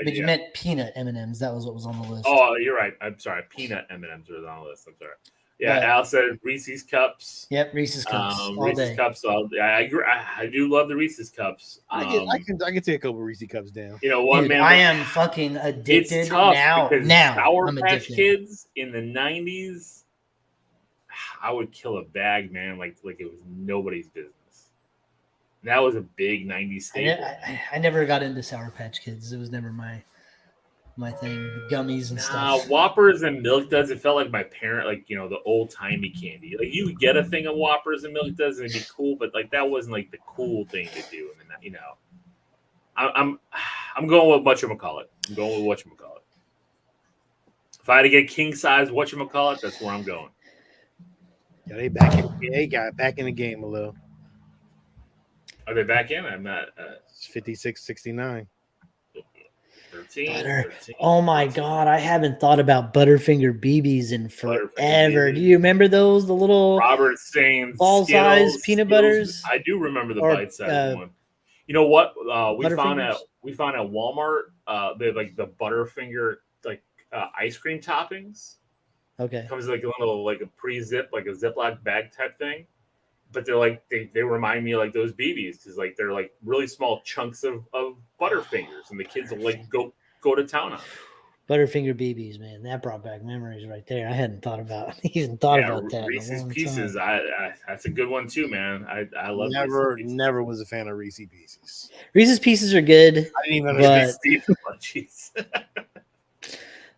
but you meant peanut M&Ms. That was what was on the list. Oh, you're right. I'm sorry. Peanut M&Ms was on the list. I'm sorry. Yeah, Al said Reese's Cups. Yep, Reese's Cups. Reese's Cups. I agree. I do love the Reese's Cups. I can take a couple Reese's Cups down. You know what, man? I am fucking addicted it's tough now. Sour Patch Kids in the 90s, I would kill a bag, man, like it was nobody's business. That was a big '90s staple. I never got into Sour Patch Kids. It was never my thing. Gummies and Nah, stuff. Whoppers and Milk Duds. It felt like my parent, like the old timey candy. Like you would get a thing of Whoppers and Milk Duds and it'd be cool, but like that wasn't like the cool thing to do. And then I'm going with whatchamacallit. I'm going with whatchamacallit. If I had to get king size whatchamacallit, that's where I'm going. Yeah, they got back in the game a little. Are they back in? I'm not. 56-69. 13, Butter. 13. Oh my god, I haven't thought about Butterfinger BBs in Butterfinger forever. BBs. Do you remember those? The little Robert Sainz ball-sized Skittles, peanut Skittles. butters? I do remember the Or, bite-sized one. You know what? We found Butterfingers? at Walmart. They have like the Butterfinger like ice cream toppings. Okay. Comes like a little like a pre-zip, like a Ziploc bag type thing. But they're like they remind me of like those BBs because like they're like really small chunks of Butterfingers, and the kids will like go to town on it. Butterfinger BBs, man, that brought back memories right there. I hadn't thought about about that. Reese's in a long Pieces, time. that's a good one too, man. I love Never was a fan of Reese's Pieces. Reese's Pieces are good. I didn't even But- understand. Munchies.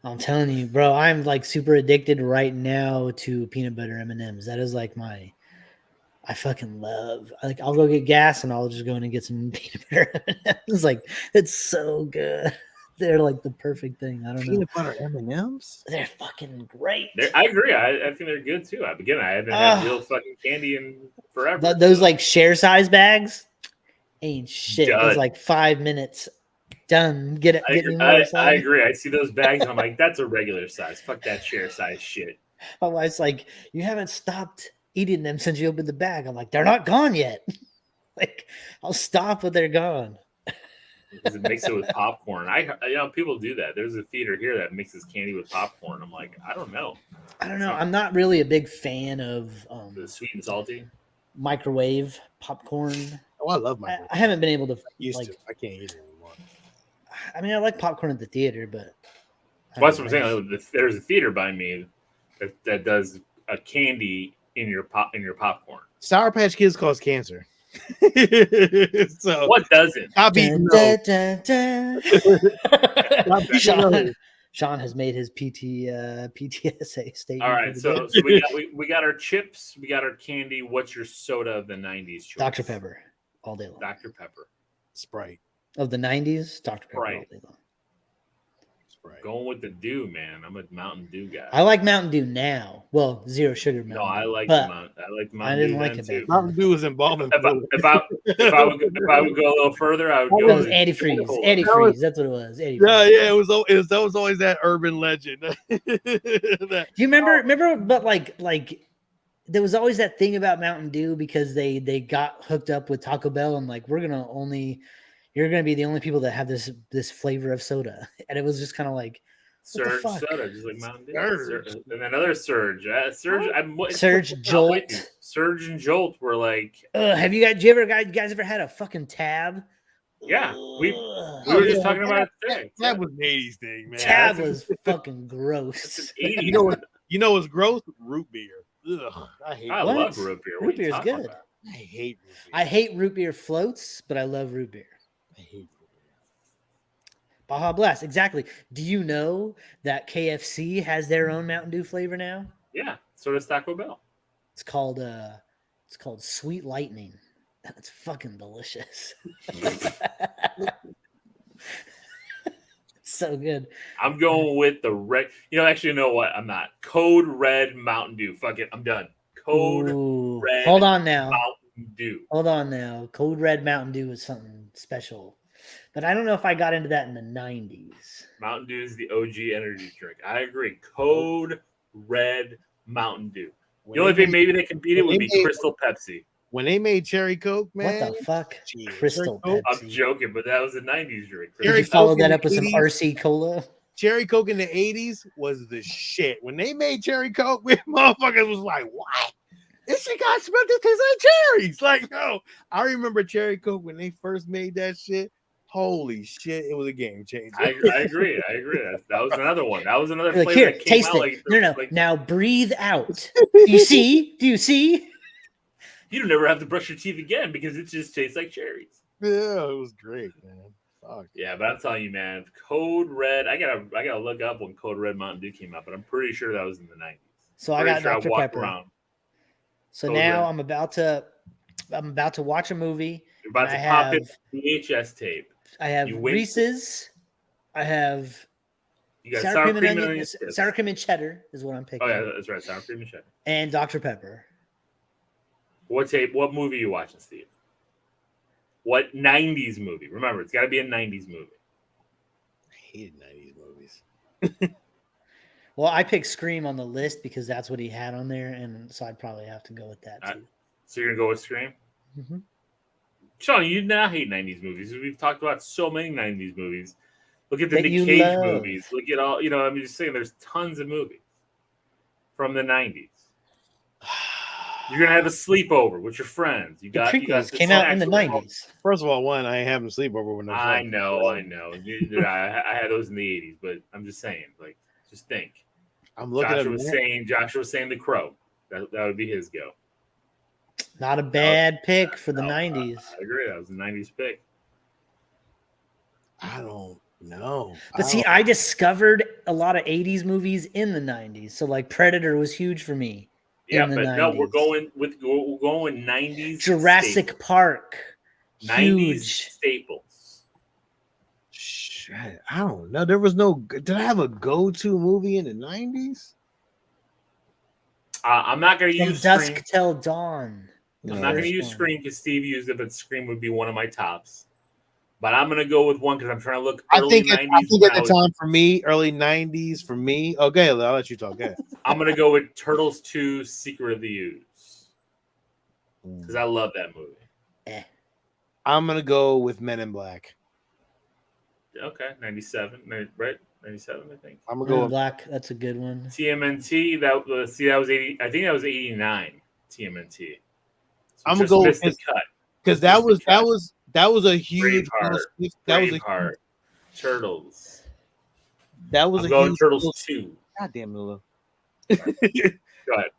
I'm telling you, bro, I'm like super addicted right now to peanut butter M&Ms. That is like I fucking love. Like I'll go get gas and I'll just go in and get some peanut butter M&Ms. Like it's so good. They're like the perfect thing. I don't know. Peanut butter M&Ms? They're fucking great. I agree. I think they're good too. I haven't had real fucking candy in forever. Those like share size bags ain't shit. Done. It's like 5 minutes. Done. Get it. Get me more. I agree. I see those bags. I'm like, that's a regular size. Fuck that share size shit. My wife's like, you haven't stopped eating them since you opened the bag. I'm like, they're not gone yet. Like, I'll stop, but they're gone. Because it makes it with popcorn. People do that. There's a theater here that mixes candy with popcorn. I'm like, I don't know. I'm not really a big fan of The sweet and salty. microwave popcorn. Oh, I love my. I haven't been able to. Used to. I can't eat it anymore. I mean, I like popcorn at the theater, but Well, that's what I'm saying. There's a theater by me that does a candy in your popcorn. Sour Patch Kids cause cancer. So What doesn't? I'll be Sean has made his PTSA statement. All right, so we got our chips, we got our candy. What's your soda of the '90s? Choice? Dr. Pepper all day long. Dr. Pepper. Sprite. Of the '90s, Dr. Pepper Right. all day long. Sprite. Going with the Dew, man. I'm a Mountain Dew guy. I like Mountain Dew now. Well, zero sugar Mountain No, I Dew, like but the Mountain I didn't Dew like then, it too. back Mountain Dew was involved in If I would go a little further, I would It go was with antifreeze. Coca-Cola. Antifreeze. That's what it was. Antifreeze. Yeah, that was always that urban legend. Do you remember? But like there was always that thing about Mountain Dew because they got hooked up with Taco Bell and like you're gonna be the only people that have this flavor of soda, and it was just kind of like Surge fuck? soda, just like Mountain Dew. Surge. And another Surge. Surge Jolt. Surge and Jolt were like, Have you guys ever had a fucking Tab? yeah, we Ugh. were just talking about it today. That was an 80s thing, man. Tab that's- was fucking gross. You know what's gross? Root beer. Ugh, I hate. I What? love root beer. What Root are you beer's talking good. about? I hate root beer. I hate root beer floats, but I love root beer. I hate root Baja Blast, exactly. Do you know that KFC has their own Mountain Dew flavor now? Yeah, so does Taco Bell. It's called Sweet Lightning. That's fucking delicious. It's so good. I'm going with the red. Actually, you know what? I'm not. Code Red Mountain Dew. Fuck it. I'm done. Code Ooh. Red. Hold on now. Mountain Dew. Hold on now. Code Red Mountain Dew is something special. But I don't know if I got into that in the 90s. Mountain Dew is the OG energy drink. I agree. Code Red Mountain Dew. beer. The only thing maybe they could beat it would be Crystal Pepsi. When they made Cherry Coke, man. What the fuck? Jeez. Crystal Cherry Coke- Pepsi. I'm joking, but that was a '90s drink. Did you Cherry follow Coke that in up the with some 80s? RC Cola? Cherry Coke in the 80s was the shit. When they made Cherry Coke, motherfuckers was like, what? This shit got smelled. This tastes like cherries. Like, no. I remember Cherry Coke when they first made that shit. Holy shit, it was a game changer. I agree. That was another one. That was another Like, flavor here, that came taste out it. like No. like, Now breathe out. Do you see? You never have to brush your teeth again because it just tastes like cherries. Yeah, it was great, man. Fuck. Yeah, but I'm telling you, man, Code Red. I gotta look up when Code Red Mountain Dew came out, but I'm pretty sure that was in the 90s. So I got Dr. Pepper. So Code now Red. I'm about to watch a movie. You're about to pop in VHS tape. I have Reese's. I have you got sour cream and onion. Sour cream and cheddar is what I'm picking. Oh yeah, that's right, sour cream and cheddar. And Dr. Pepper. What tape? What movie are you watching, Steve? What 90s movie? Remember, it's got to be a 90s movie. I hated 90s movies. Well, I picked Scream on the list because that's what he had on there, and so I'd probably have to go with that too. So you're gonna go with Scream? Mm-hmm. Sean, you not hate 90s movies. We've talked about so many 90s movies. Look at the Nick Cage movies. Look at all, I'm just saying there's tons of movies from the 90s. You're going to have a sleepover with your friends. You got came out in the 90s. First of all, I have a sleepover when I know. I had those in the 80s, but I'm just saying, just think. I'm looking at Joshua was saying The Crow. That would be his go. Not a bad pick for the 90s. I agree. That was a 90s pick. I don't know. But see, I discovered a lot of 80s movies in the 90s. So like Predator was huge for me. Yeah, but 90s. No, we're going 90s. Jurassic staples. Park. 90s huge. Staples. Shit, I don't know. There was no. Did I have a go-to movie in the 90s? I'm not going to use Dusk Scream. Till Dawn. I'm not going to use Scream because Steve used it, but Scream would be one of my tops. But I'm going to go with one because I'm trying to look early 90s. I think at the time for me, early 90s for me. Okay, I'll let you talk. Okay. I'm going to go with Turtles 2 Secret of the Ooze because I love that movie. I'm going to go with Men in Black. Okay, 97, right? 97, I think. I'm going to go with Black. That's a good one. TMNT, that was 80. I think that was 89, TMNT. So I'm going to go with the cut. Because that was a huge. Braveheart. Turtles. That was huge Turtles 2. Goddamn, Mila. Go ahead.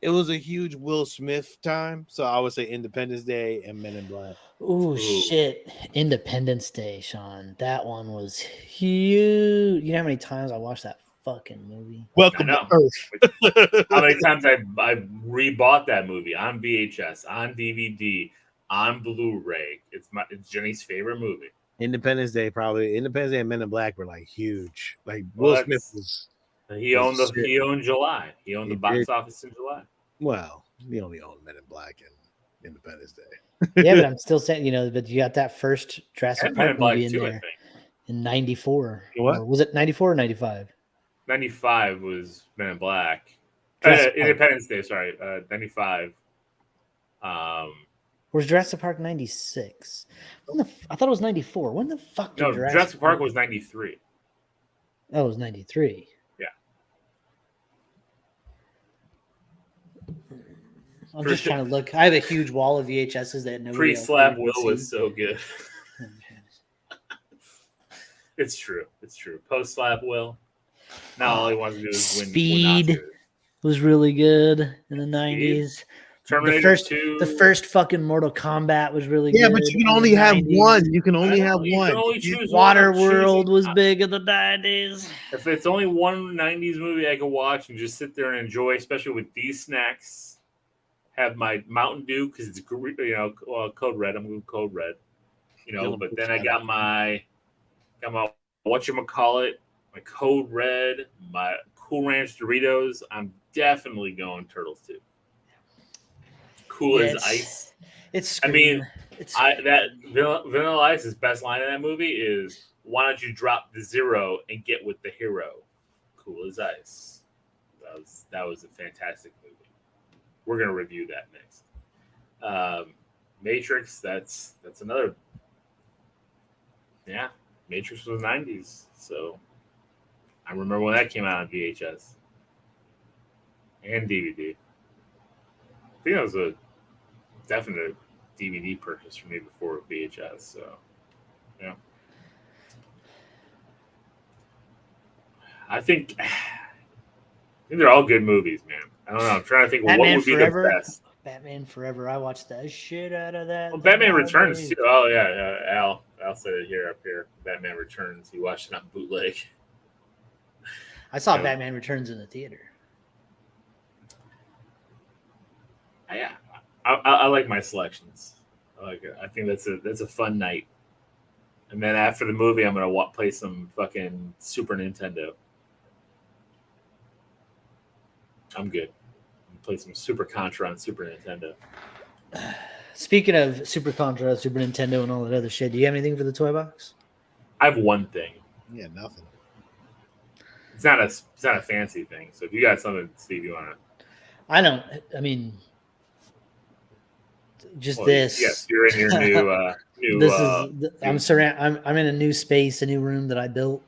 It was a huge Will Smith time, so I would say Independence Day and Men in Black. Ooh, shit. Independence Day, Sean. That one was huge. You know how many times I watched that fucking movie? Welcome to Earth. How many times I rebought that movie on VHS, on DVD, on Blu-ray. It's Jenny's favorite movie. Independence Day and Men in Black were like huge. Like Will Smith was. He owned July. He owned the box office in July. Well, he only owned Men in Black and Independence Day. Yeah, but I'm still saying, but you got that first Jurassic Park movie in there in 94. What? Or was it 94 or 95? 95 was Men in Black. Independence Day, sorry. 95. Where's Jurassic Park 96? I thought it was 94. When the fuck did Jurassic Park was 93. Oh, it was 93. Yeah. I'm just trying to look. I have a huge wall of VHSs that nobody Pre-slap Will was so good. It's true. Post-slap Will. Now all he wants to do is win. Speed was really good in the 90s. Terminator 2. The first fucking Mortal Kombat was really good. Yeah, but you can only have one. You can only have one. You can only choose Waterworld was big in the 90s. If it's only one 90s movie I can watch and just sit there and enjoy, especially with these snacks, have my Mountain Dew because it's Code Red. I'm going Code Red. But then I got my whatchamacallit, my Code Red, my Cool Ranch Doritos. I'm definitely going Turtles 2. Cool as ice. It's Vanilla Ice's best line in that movie is, "Why don't you drop the zero and get with the hero?" Cool as ice. That was a fantastic movie. We're gonna review that next. Matrix. That's another. Yeah, Matrix was 90s, so I remember when that came out on VHS and DVD. I think that was a definite DVD purchase for me before VHS. So, yeah. I think they're all good movies, man. I don't know. I'm trying to think what would be the best. Batman Forever. I watched the shit out of that. Well, Batman Returns too. Oh yeah, Al said it here up here. Batman Returns. He watched it on bootleg. I saw Batman Returns in the theater. Yeah, I like my selections. I like it. I think that's a fun night. And then after the movie, I'm gonna play some fucking Super Nintendo. I'm good. Play some Super Contra on Super Nintendo. Speaking of Super Contra, Super Nintendo, and all that other shit, do you have anything for the toy box? I have one thing. Yeah, nothing. It's not a fancy thing. So if you got something, Steve, you wanna? I don't. I mean, just Well, this. Yes, you're in your new. This is. I'm in a new space, a new room that I built,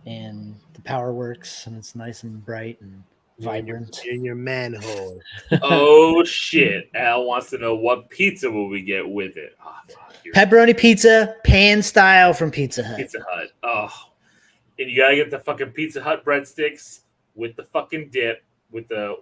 and the power works, and it's nice and bright and vibrant. In your manhole. Oh shit! Al wants to know what pizza will we get with it. Oh, fuck, Pepperoni pizza, pan style from Pizza Hut. Pizza Hut. Oh, and you gotta get the fucking Pizza Hut breadsticks with the fucking dip, with the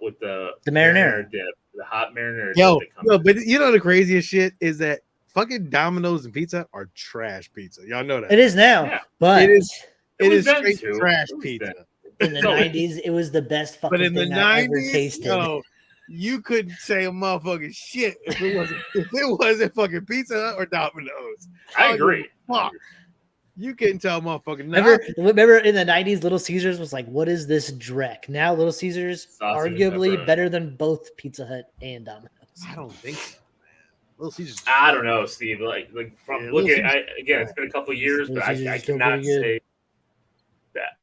marinara dip, the hot marinara. Yo, dip that comes but you know the craziest shit is that fucking Domino's and pizza are trash pizza. Y'all know that. It is now, Yeah. but It is was then straight too. trash It was pizza. then. in the 90s, it was the best fucking But in the thing I ever 90s, tasted. yo, you couldn't say a motherfucking shit if it wasn't fucking Pizza Hut or Domino's. I agree. Fuck. You couldn't tell motherfucking. Remember in the 90s, Little Caesars was like, what is this dreck? Now Little Caesars Sausage and arguably pepperoni. better than both Pizza Hut and Domino's. I don't think so, man. Little Caesars. I don't know, Steve. Like from Yeah, looking, Little again, it's been a couple of years, Little but I Caesars is still cannot pretty good. say that.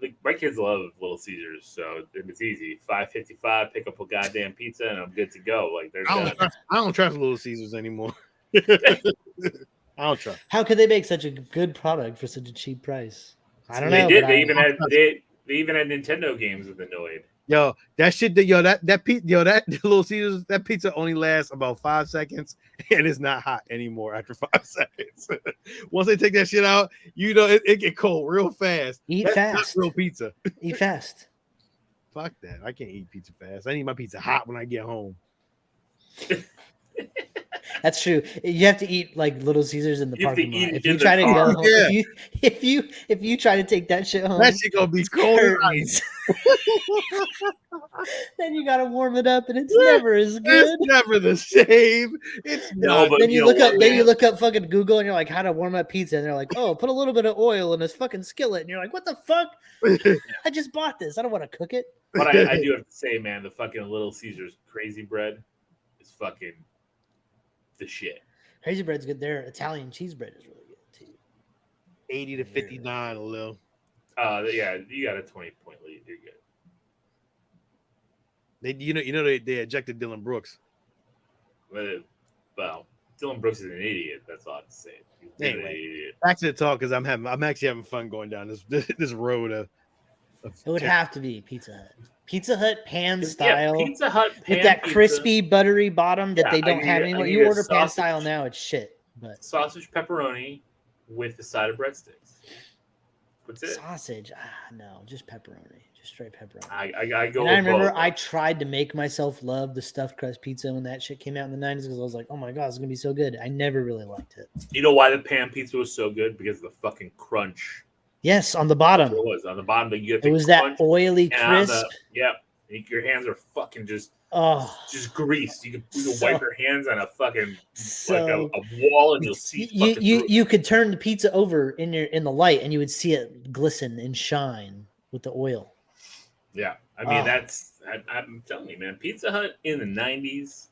Like my kids love Little Caesars, so it's easy. $5.55, pick up a goddamn pizza, and I'm good to go. Like they're done. I don't trust Little Caesars anymore. I don't trust. How could they make such a good product for such a cheap price? I don't They know. did. but They I- even had they even had Nintendo games with Annoyed. Yo, that shit. That Little Caesars, that pizza only lasts about 5 seconds, and it's not hot anymore after 5 seconds. Once they take that shit out, it get cold real fast. Eat That's fast. not real pizza. Eat fast. Fuck that. I can't eat pizza fast. I need my pizza hot when I get home. That's true. You have to eat like Little Caesars in the You have to parking eat lot. it If in you the try to car. go home, Yeah. if you try to take that shit home, That shit gonna be cold as ice. curtains. Then you gotta warm it up, and it's never as good. It's never the same. It's No, not. but Then you know look up, what, then man? you look up fucking Google, and you're like, how to warm up pizza, and they're like, oh, put a little bit of oil in this fucking skillet, and you're like, what the fuck? I just bought this. I don't want to cook it. But I do have to say, man, the fucking Little Caesars crazy bread is fucking the shit. Crazy bread's good. Their Italian cheese bread is really good too. 80 to 59, a little. Yeah, you got a 20-point lead. You're good. They ejected Dylan Brooks. Well, Dylan Brooks is an idiot. That's all I have to say. He's an Anyway. idiot. Back to the talk because I'm actually having fun going down this road of It would have to be Pizza Hut. Pizza Hut pan Yeah, style Pizza Hut pan with that pizza, crispy, buttery bottom that Yeah, they I don't need have it- I anymore. need You a order pan sausage. style now, it's shit. But sausage pepperoni with the side of breadsticks. That's it. sausage, no, just pepperoni, just straight pepperoni. I go. And I with remember both. I tried to make myself love the stuffed crust pizza when that shit came out in the 90s because I was like, oh my God, it's going to be so good. I never really liked it. You know why the pan pizza was so good? Because of the fucking crunch. Yes, on the bottom. It was on the bottom. You get It the was that crunch, oily and on crisp. your hands are fucking just Oh, greased. You can So- wipe your hands on a fucking so a wall, and you'll see you fucking you, through it. you could turn the pizza over in the light and you would see it glisten and shine with the oil. Yeah, I mean Oh. I'm telling you, man. Pizza Hut in the '90s.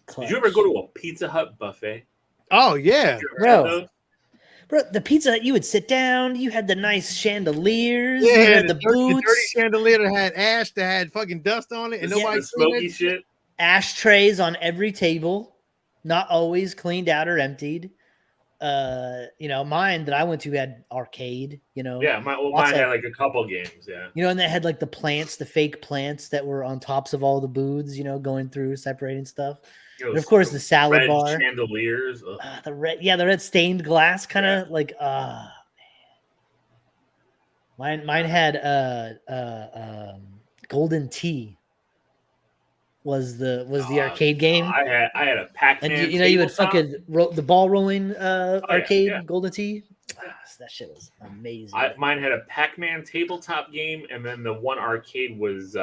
Clutch. Did you ever go to a Pizza Hut buffet? Oh yeah. Did you ever Bro. have those? Bro, the Pizza Hut, you would sit down, you had the nice chandeliers, Yeah, you had the the dirty boots, chandelier that had ash that had fucking dust on it, and The- nobody the cleaned smoky it. shit. ashtrays on every table, not always cleaned out or emptied. Mine that I went to had arcade, Yeah, mine Lots had of- like a couple games. Yeah, and they had like the fake plants that were on tops of all the booths, going through separating stuff. And of course, the salad red bar, chandeliers. Ugh. the red stained glass, kind of like Mine had golden tea. was the arcade game. I had a Pac-Man. And you would fucking the ball rolling arcade yeah. Golden Tee. That shit was amazing. Mine had a Pac-Man tabletop game, and then the one arcade was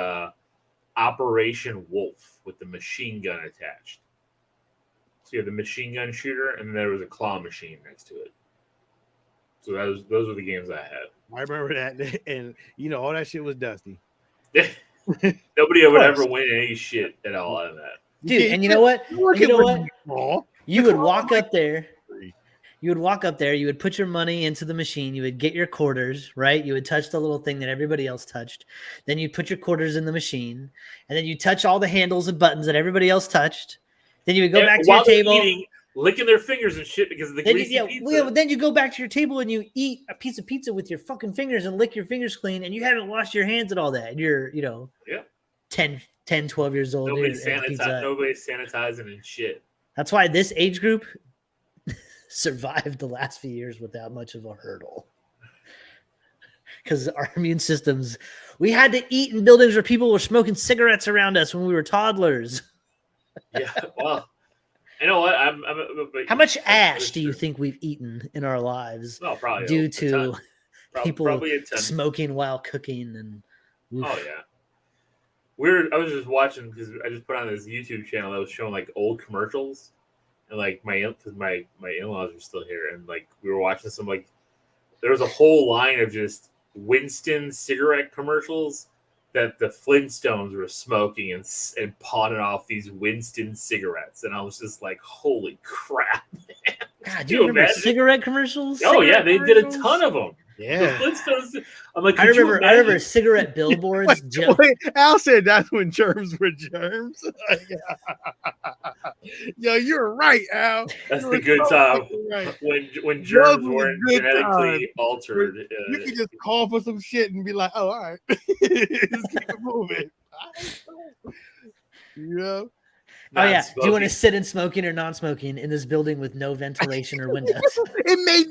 Operation Wolf with the machine gun attached. So you had the machine gun shooter, and there was a claw machine next to it. So those were the games I had. I remember that, and all that shit was dusty. Nobody would ever win any shit at all out of that. Dude, and you know what? You would walk up there. You would walk up there, you would put your money into the machine, you would get your quarters, right? You would touch the little thing that everybody else touched. Then you'd put your quarters in the machine, and then you touch all the handles and buttons that everybody else touched. Then you would go back to your table. Eating, licking their fingers and shit because of the greasy pizza. Then you go back to your table and you eat a piece of pizza with your fucking fingers and lick your fingers clean, and you haven't washed your hands and all that. And you're, 10, 12 years old. Nobody's sanitizing and shit. That's why this age group survived the last few years without much of a hurdle. Because our immune systems, we had to eat in buildings where people were smoking cigarettes around us when we were toddlers. Yeah, well, you know what? How much ash do you think we've eaten in our lives? Well, probably due to people smoking while cooking and. Oof. Oh yeah. I was just watching because I just put on this YouTube channel that was showing like old commercials, and like my in-laws are still here, and like we were watching some like there was a whole line of just Winston cigarette commercials that the Flintstones were smoking and pawning off these Winston cigarettes, and I was just like, holy crap! Man. God, do you remember cigarette commercials? Oh yeah, they did a ton of them. Yeah, the Flintstones. I'm like, I remember cigarette billboards. Wait, Al said that's when germs were germs. Yo, you're right, Al. That's the good time right. when germs weren't genetically altered. You could just call for some shit and be like, "Oh, all right, just keep it moving." Oh yeah. Do you want to sit in smoking or non-smoking in this building with no ventilation or windows? It made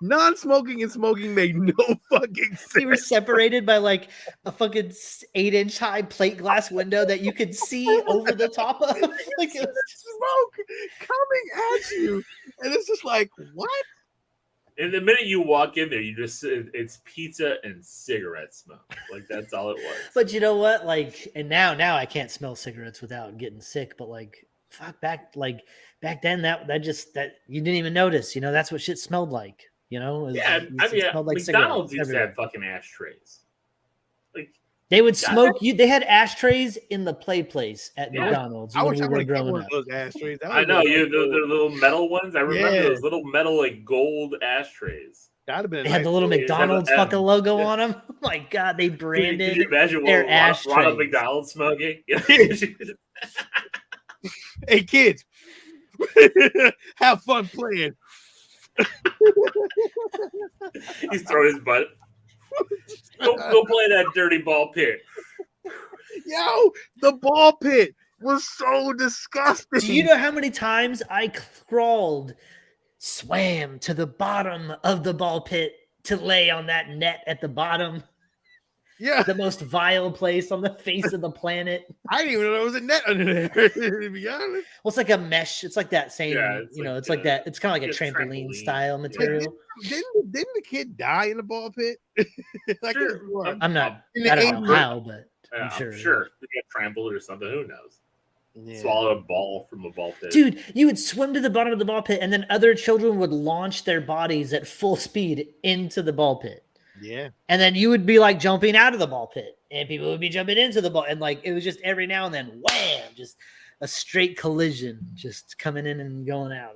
non-smoking and smoking made no fucking sense. We were separated by like a fucking 8-inch high plate glass window that you could see over the top of. Like smoke coming at you, and it's just like, what? And the minute you walk in there, it's pizza and cigarette smoke. Like that's all it was. But you know what? Like, and now I can't smell cigarettes without getting sick. But like, fuck back then that you didn't even notice. That's what shit smelled like. Smelled like McDonald's used to have fucking ashtrays. Like they would smoke you. They had ashtrays in the play place at McDonald's. I wish I would have one of those ashtrays. I know the little metal ones. I remember those little metal like gold ashtrays. That'd have been. They had the little McDonald's fucking logo on them. Oh my god, they branded. Could you imagine their ashtrays? Ronald McDonald smoking? Hey kids, have fun playing. He's throwing his butt. Go play that dirty ball pit. Yo, the ball pit was so disgusting. Do you know how many times I swam to the bottom of the ball pit to lay on that net at the bottom? Yeah. The most vile place on the face of the planet. I didn't even know there was a net under there, to be honest. Well, it's like a mesh. It's like that same, it's like that. It's kind of like a trampoline style material. Didn't the kid die in the ball pit? Like sure. I don't know how, but I'm sure. They get trampled or something. Who knows? Yeah. Swallow a ball from a ball pit. Dude, you would swim to the bottom of the ball pit, and then other children would launch their bodies at full speed into the ball pit. Yeah. And then you would be like jumping out of the ball pit, and people would be jumping into the ball. And like it was just every now and then, wham, just a straight collision, just coming in and going out.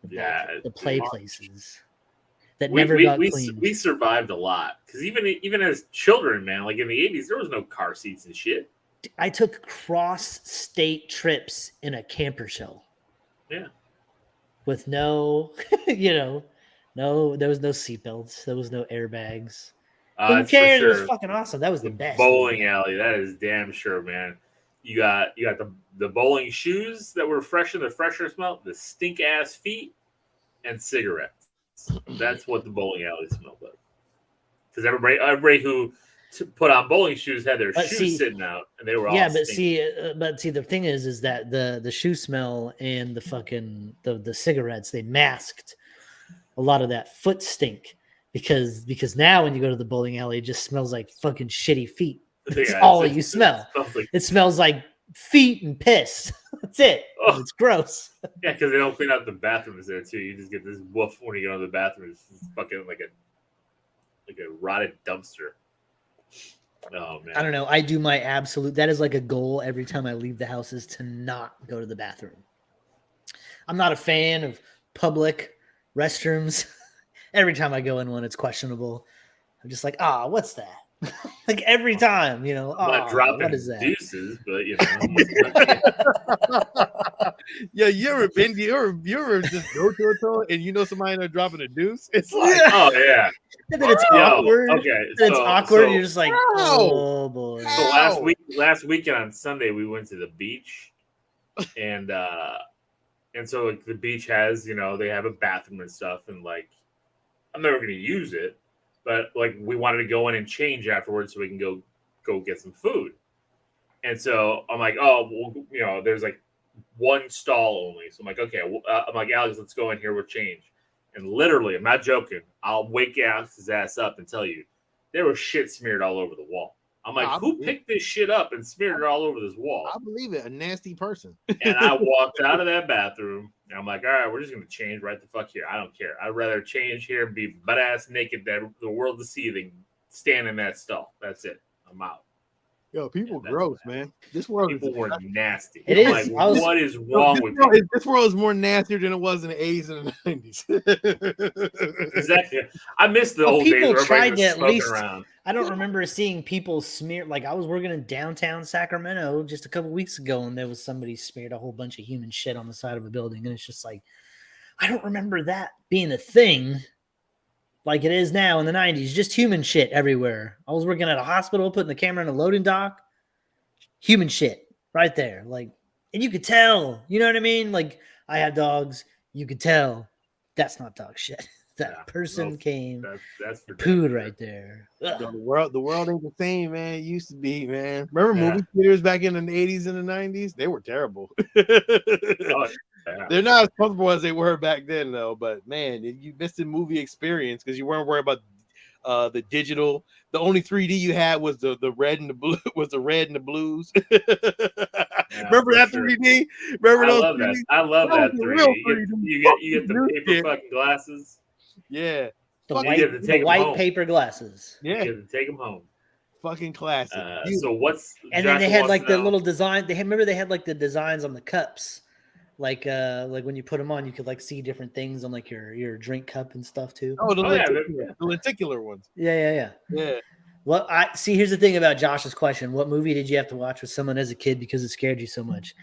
The play places that never got cleaned. We survived a lot because even as children, man, like in the 80s, there was no car seats and shit. I took cross-state trips in a camper shell. Yeah. With no, no, there was no seatbelts. There was no airbags. Who cares? Sure. It was fucking awesome. That was the best. Bowling alley. That is damn sure, man. You got the bowling shoes that were fresh in the fresher smell, the stink ass feet, and cigarettes. That's what the bowling alley smelled like. Because everybody who to put on bowling shoes had their But shoes see- sitting out, and they were all Yeah, but stinking. see, the thing is that the shoe smell and the fucking the cigarettes, they masked a lot of that foot stink because now when you go to the bowling alley, it just smells like fucking shitty feet. That's all you smell. It smells like feet and piss. That's it. Oh. It's gross. Yeah, because they don't clean out the bathrooms there too. You just get this woof when you go to the bathroom. It's fucking like a rotted dumpster. Oh man. I don't know. I do my absolute. That is like a goal every time I leave the house is to not go to the bathroom. I'm not a fan of public restrooms. Every time I go in one, it's questionable. I'm just like, what's that? Like every time, you know. I'm not dropping what is that? deuces, but you know. Yeah, you ever just go to a toilet and you know somebody in there dropping a deuce? It's like, Oh yeah. And then it's Yo, awkward. okay. Then it's awkward. And you're just like, Ow! oh boy. So last weekend on Sunday we went to the beach, and so like the beach has, you know, they have a bathroom and stuff, and like I'm never gonna use it, but like we wanted to go in and change afterwards so we can go get some food. And so I'm like, oh, well, you know, there's like one stall only. So I'm like, okay, I'm like, Alex, let's go in here, we'll change. And literally, I'm not joking, I'll wake Alex's ass up and tell you there was shit smeared all over the wall. I'm like, who picked this shit up and smeared it all over this wall? I believe it, a nasty person. And I walked out of that bathroom, and I'm like, all right, we're just going to change right the fuck here. I don't care. I'd rather change here and be butt-ass naked than the world to see than stand in that stall. That's it. I'm out. Yo, people gross, man. This world People were nasty. It I'm is. like, what is wrong with you? This world is more nastier than it was in the 80s and the 90s. Exactly. I miss the old days people where tried everybody to was at smoking least. around. I don't remember seeing people smear. Like I was working in downtown Sacramento just a couple weeks ago, and there was somebody smeared a whole bunch of human shit on the side of a building, and it's just like, I don't remember that being a thing like it is now in the 90s. Just human shit everywhere. I was working at a hospital, putting the camera in a loading dock. Human shit right there. Like, and you could tell, you know what I mean? Like, I have dogs. You could tell that's not dog shit. That person came, that's for pooed right there. Yo, the world ain't the same, man. It used to be, man. Remember movie theaters back in the 80s and the 90s? They were terrible. They're not as comfortable as they were back then, though. But man, you missed the movie experience because you weren't worried about the digital. The only 3D you had was the red and the blue. Was the red and the blues. Remember that 3D? Remember those? I love that 3D. You get the paper fucking glasses. Yeah, the white paper glasses. Yeah, you get to take them home. Fucking classic. So what's and then they had like the little design. They had like the designs on the cups. Like when you put them on, you could like see different things on like your drink cup and stuff too. Oh, the lenticular ones. Yeah. Well, here's the thing about Josh's question. What movie did you have to watch with someone as a kid because it scared you so much?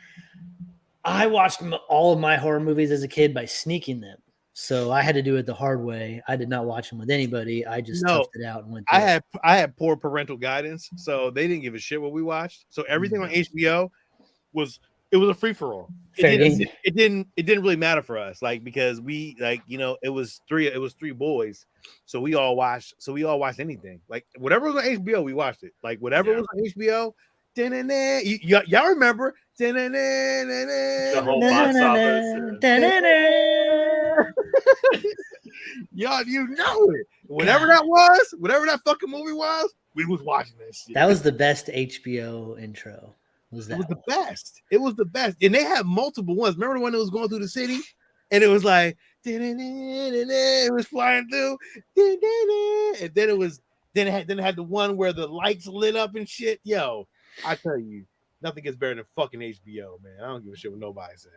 I watched all of my horror movies as a kid by sneaking them. So I had to do it the hard way. I did not watch them with anybody. I just toughed it out and went through I had poor parental guidance, so they didn't give a shit what we watched. So everything on HBO was a free for all. It didn't really matter for us, like because we it was three boys, so we all watched anything, like whatever was on HBO we watched it, like whatever was on HBO. Y'all remember the whole box office? Y'all, you know it. Whatever that fucking movie was, we was watching this shit. That was the best HBO intro. It was the best. It was the best. And they had multiple ones. Remember the one that was going through the city? And it was like, it was flying through. And then it had the one where the lights lit up and shit. Yo, I tell you, nothing gets better than fucking HBO, man. I don't give a shit what nobody say.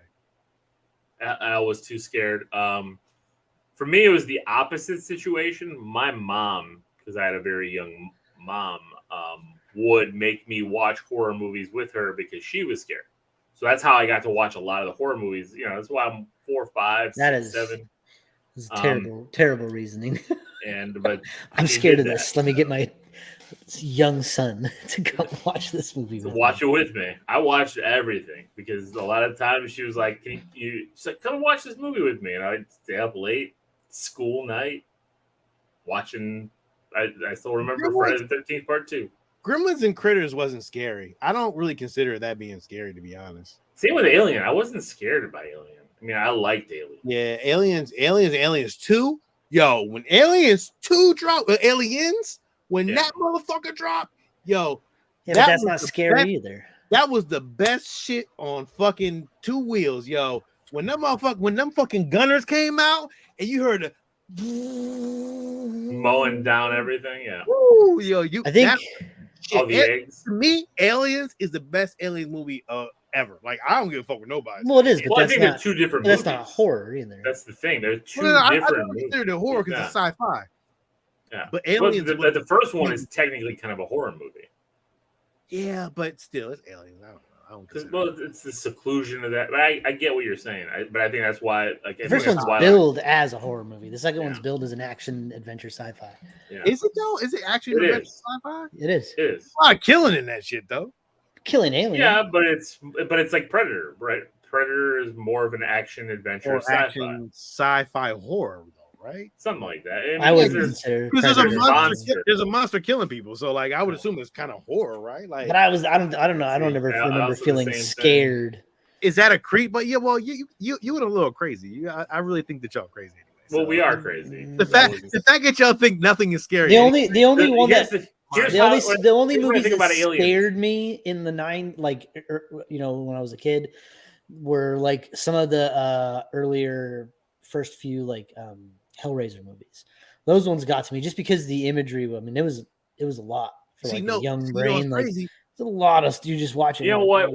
I was too scared. For me, it was the opposite situation. My mom, because I had a very young mom, would make me watch horror movies with her because she was scared. So that's how I got to watch a lot of the horror movies. You know, that's why I'm 4, 5, 6, 7. This is terrible reasoning. But I'm scared of this. Let me get my young son to come watch this movie. Watch it with me. I watched everything because a lot of times she was like, she's like, come watch this movie with me. And I'd stay up late, school night, watching I still remember Friday the 13th Part 2. Gremlins and Critters wasn't scary. I don't really consider that being scary, to be honest. Same with Alien. I wasn't scared by Alien. I mean, I liked Alien. Yeah, Aliens 2. Yo, when Aliens 2 dropped, Aliens, when that motherfucker dropped, yo. Yeah, but that's not scary either. That was the best shit on fucking two wheels, yo. When them fucking gunners came out and you heard the mowing down everything, yeah. Woo, yo, I think all the eggs. To me, Aliens is the best alien movie ever. Like, I don't give a fuck with nobody. Well, it is, but I think they're two different movies. That's not horror either. That's the thing. They're two I different don't movies. consider it horror because it's sci-fi. Yeah. But Aliens, the first one is technically kind of a horror movie. Yeah, but still, it's Aliens. I don't know. Well, it's the seclusion of that. But I get what you're saying, but I think that's why. Like, the first one's billed as a horror movie. The second one's billed as an action adventure sci-fi. Yeah. Is it though? Is it actually adventure sci-fi? It is. It is. A lot of killing in that shit though. Killing aliens. Yeah, but it's like Predator, right? Predator is more of an action adventure or sci-fi horror, though, right? Something like that. I would consider because there's a monster killing people, so like I would assume it's kind of horror, right? Like, but I don't know. I don't ever remember feeling scared. Thing. Is that a creep? But yeah, well, you were a little crazy. I really think that y'all crazy anyway. Well, we are crazy. The fact that y'all think nothing is scary. The only one that. The only movies that scared me in the when I was a kid were like some of the earlier first few like Hellraiser movies. Those ones got to me just because the imagery. I mean, it was a lot for a young brain. Like, it's a lot of you just watching. You know what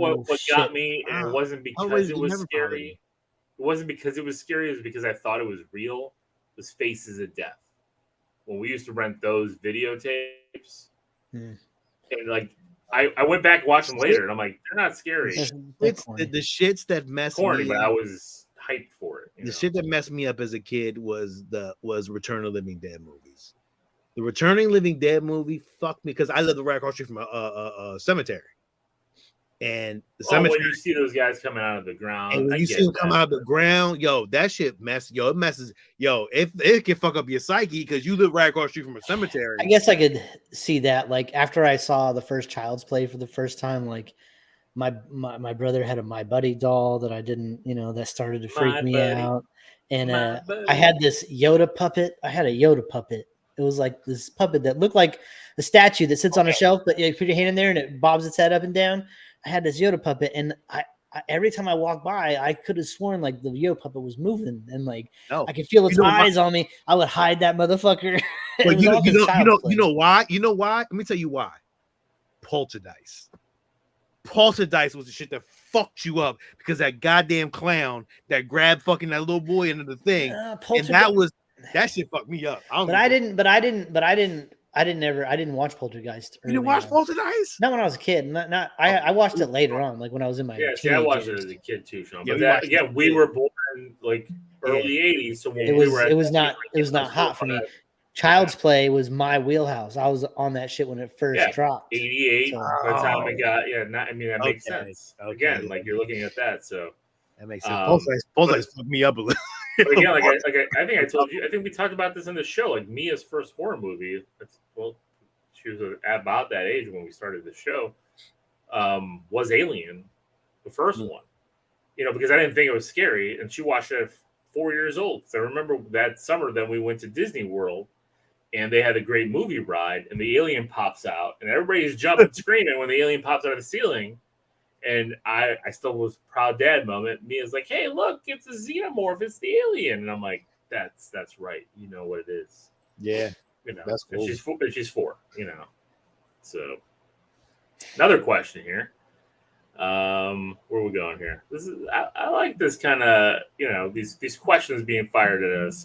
got me, and it wasn't because it was scary. It wasn't because it was scary. It was because I thought it was real. It was Faces of Death. When we used to rent those videotapes, and like I went back and watched them later, and I'm like, they're not scary. It's the shits that messed me up. But I was hyped for it. The shit that messed me up as a kid was Return of the Living Dead movies. The Returning Living Dead movie fucked me because I lived right across the street from a cemetery. And the cemetery, when you see those guys coming out of the ground, and when you see them come out of the ground, yo, that shit it messes, it can fuck up your psyche because you live right across the street from a cemetery. I guess I could see that. Like after I saw the first Child's Play for the first time, like my brother had a My Buddy doll that I didn't, that started to freak me out. And I had this Yoda puppet. I had a Yoda puppet. It was like this puppet that looked like a statue that sits on a shelf, but you put your hand in there and it bobs its head up and down. I had this Yoda puppet, and I every time I walked by, I could have sworn like the Yoda puppet was moving, and like I could feel its eyes on me. I would hide that motherfucker. But you know why? You know why? Let me tell you why. Poltergeist was the shit that fucked you up because that goddamn clown that grabbed fucking that little boy into the thing, and that shit fucked me up. I didn't watch Poltergeist. You didn't watch Poltergeist? Not when I was a kid. I watched it later on, like when I was in my I watched it as a kid too, Sean. But we were born like early '80s, so when it was not hot for me. Child's Play was my wheelhouse. I was on that shit when it first dropped. 88. So. By the time it got, that makes sense. Okay. Again, like you're looking at that, so that makes sense. Poltergeist fucked me up a little. But again, I think I told you. I think we talked about this in the show. Like Mia's first horror movie. She was about that age when we started the show. Was Alien, the first one? Because I didn't think it was scary, and she watched it at 4 years old. So I remember that summer. Then we went to Disney World, and they had a great movie ride, and the alien pops out, and everybody's jumping, screaming when the alien pops out of the ceiling. And I still was proud dad moment. Mia's like, hey, look, it's a xenomorph. It's the alien. And I'm like, that's right. You know what it is. Yeah. That's cool. She's 4, So another question here. Where are we going here? This is I like this kind of, these questions being fired at us.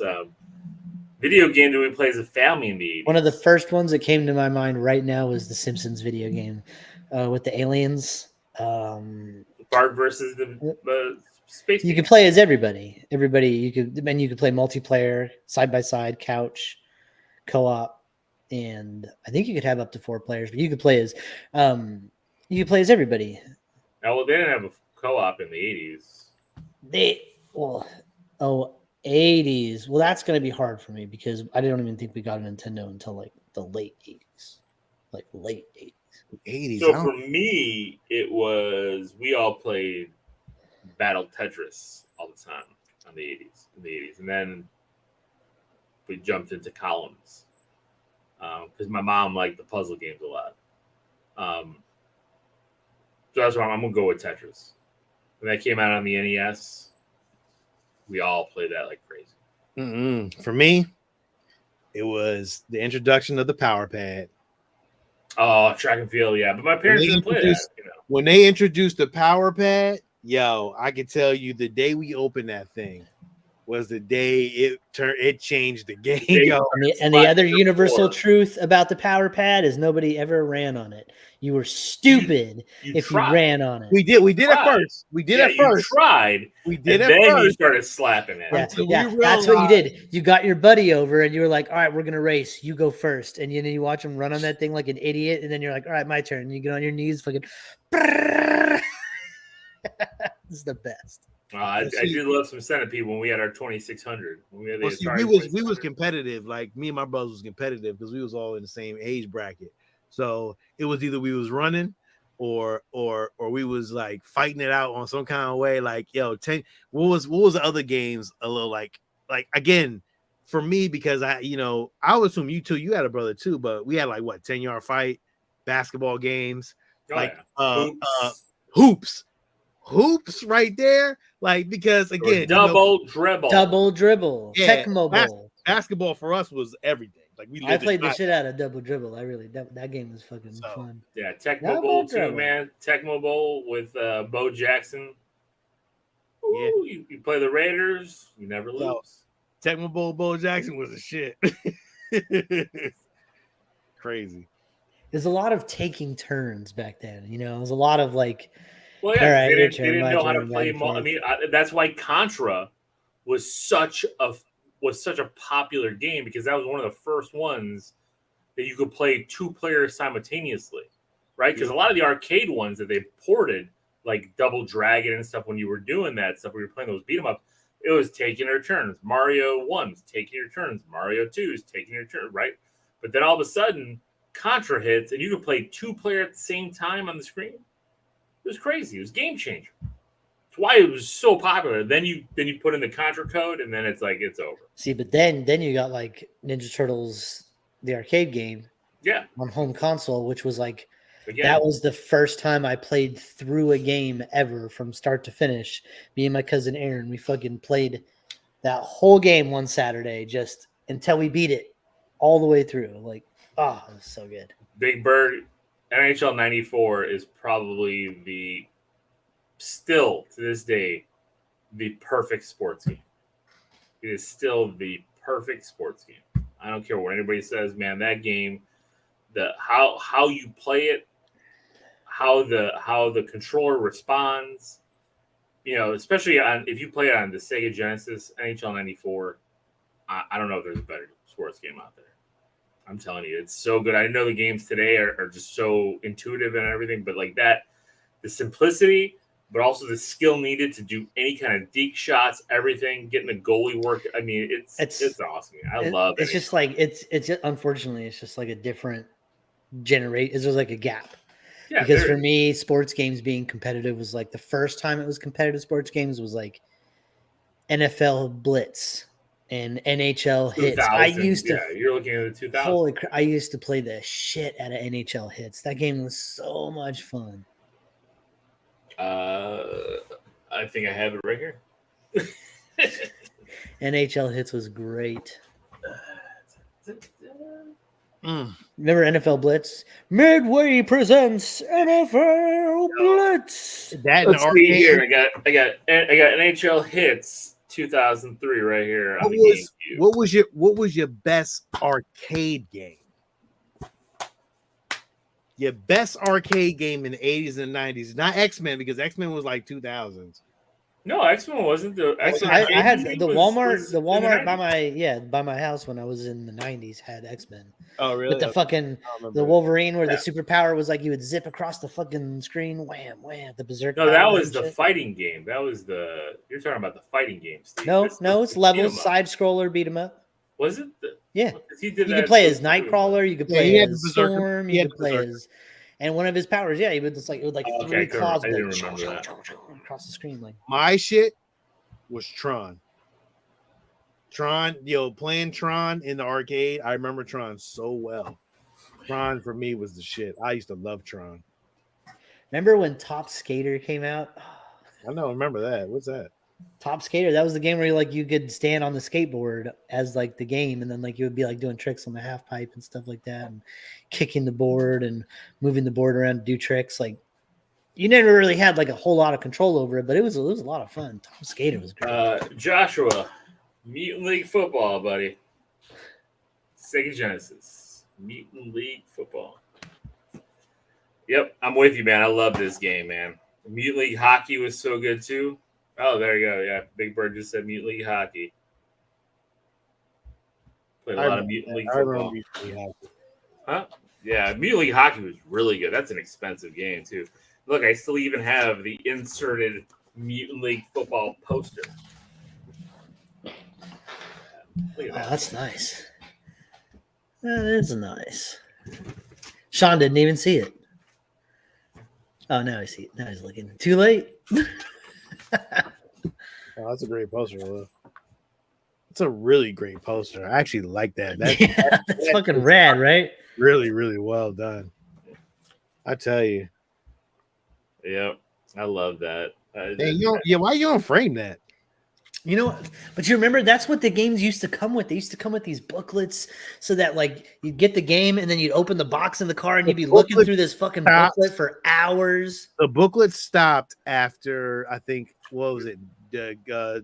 Video game do we play as a family in the 80s? One of the first ones that came to my mind right now was the Simpsons video game with the aliens. Bart versus the space. You could play as everybody. You could play multiplayer, side by side, couch, co-op, and I think you could have up to 4 players. But you could play as everybody. Well, they didn't have a co-op in the 80s. 80s. Well, that's going to be hard for me because I don't even think we got a Nintendo until like the late 80s. Like late 80s. 80s. So for me, it was we all played Battle Tetris all the time on the 80s. In the 80s, and then we jumped into Columns because my mom liked the puzzle games a lot. So that's why I'm gonna go with Tetris. When that came out on the NES, we all played that like crazy. For me, it was the introduction of the Power Pad. Oh, track and field, yeah. But my parents didn't play that. You know? When they introduced the Power Pad, yo, I can tell you the day we opened that thing was the day it changed the game. Yo. And the other universal truth about the Power Pad is nobody ever ran on it. You were stupid if you ran on it. We did it first. We did it first. You tried. We did it then first. You started slapping it. Yeah, that's what you did. You got your buddy over and you were like, all right, we're gonna race. You go first. And then you watch him run on that thing like an idiot, and then you're like, all right, my turn. And you get on your knees, fucking this is the best. I did love some Centipede when we had our 2600. When we had the we was competitive. Like me and my brothers was competitive because we was all in the same age bracket. So it was either we was running or we was like fighting it out on some kind of way. Like, yo, what was the other games a little like again for me, because I would assume you too, you had a brother too, but we had like what 10-yard fight, basketball games, hoops right there. Like, because again, double dribble, yeah, Tecmo Bowl. Basketball for us was everything. Like I played the shit out of double dribble. I really that game was fucking fun. Yeah, Tecmo Bowl too, man. Tecmo Bowl with Bo Jackson. Ooh, yeah, you play the Raiders, you never lose. Tecmo Bowl, Bo Jackson was a shit. Crazy. There's a lot of taking turns back then. It was a lot of like. Well, yeah, they didn't know how to play. I mean, that's why Contra was such a popular game, because that was one of the first ones that you could play two players simultaneously, right? Because a lot of the arcade ones that they ported, like Double Dragon and stuff, when you were doing that stuff, we were playing those beat 'em up. It was taking your turns. Mario 1's taking your turns. Mario 2's taking your turn, right? But then all of a sudden, Contra hits, and you could play two players at the same time on the screen. It was crazy. It was game changer. That's why it was so popular. Then you put in the Contra code, and then it's like it's over. See, but then you got like Ninja Turtles, the arcade game, on home console, which was like that was the first time I played through a game ever from start to finish. Me and my cousin Aaron, we fucking played that whole game one Saturday just until we beat it all the way through. Like, it was so good. Big Bird. NHL 94 is probably still to this day, the perfect sports game. It is still the perfect sports game. I don't care what anybody says, man. That game, how you play it, how the controller responds, especially if you play it on the Sega Genesis, NHL 94. I don't know if there's a better sports game out there. I'm telling you, it's so good. I know the games today are just so intuitive and everything, but like that, the simplicity, but also the skill needed to do any kind of deke shots, everything, getting the goalie work. I mean, it's awesome. I love it. It's just like it's unfortunately it's just like a different generation. There's like a gap. Yeah, because for me, sports games being competitive was like the first time it was competitive. Sports games was like NFL Blitz and NHL Hits. I used to. Yeah, you're looking at the 2000s. Holy crap! I used to play the shit out of NHL Hits. That game was so much fun. I think I have it right here. NHL Hits was great. Remember NFL Blitz? Midway presents NFL Blitz. Let's see here. I got NHL Hits 2003 right here. What was your best arcade game? Your best arcade game in the 80s and 90s, not X-Men, because X-Men was like 2000s. No, X-Men wasn't the X-Men. I had Arcade the was Walmart in the by 90s. my house when I was in the 90s had X-Men. Oh, really? With the fucking the Wolverine where the superpower was like you would zip across the fucking screen, wham, wham, the berserk. No, that was and the shit. fighting game. That was you're talking about the fighting game, Steve. No, This no, was it's the levels, beat 'em up. side scroller, beat 'em up. Was it? Yeah. Because he did You that could play so as smooth, Nightcrawler, you could Yeah, play he had the as Berserker. Storm, He you had could the play Berserker. as, and one of his powers, yeah, he would just like it would like Oh, okay, three claws I would, didn't like, remember that. across the screen like. My shit was Tron. Tron, playing Tron in the arcade. I remember Tron so well. Tron for me was the shit. I used to love Tron. Remember when Top Skater came out? I know, remember that. What's that? Top Skater, that was the game where you could stand on the skateboard as like the game, and then like you would be like doing tricks on the half pipe and stuff like that, and kicking the board and moving the board around to do tricks. Like you never really had like a whole lot of control over it, but it was a lot of fun. Top Skater was great. Joshua, Mutant League Football, buddy. Sega Genesis, Mutant League Football. Yep, I'm with you, man. I love this game, man. Mutant League Hockey was so good too. Oh, there you go. Yeah, Big Bird just said Mutant League Hockey. Played a lot of Mutant League Football. Huh? Yeah, Mutant League Hockey was really good. That's an expensive game too. Look, I still even have the inserted Mutant League Football poster. Look at that. That's nice. That is nice. Sean didn't even see it. Oh, now I see it. Now he's looking. Too late. Oh, that's a great poster. It's a really great poster. I actually like that. That's fucking rad, right? Really, really well done. I tell you. Yep, I love that. Hey, why you don't frame that? You know, but you remember that's what the games used to come with. They used to come with these booklets so that like you'd get the game and then you'd open the box in the car and you'd be looking through this fucking booklet for hours. The booklet stopped after I think what was it?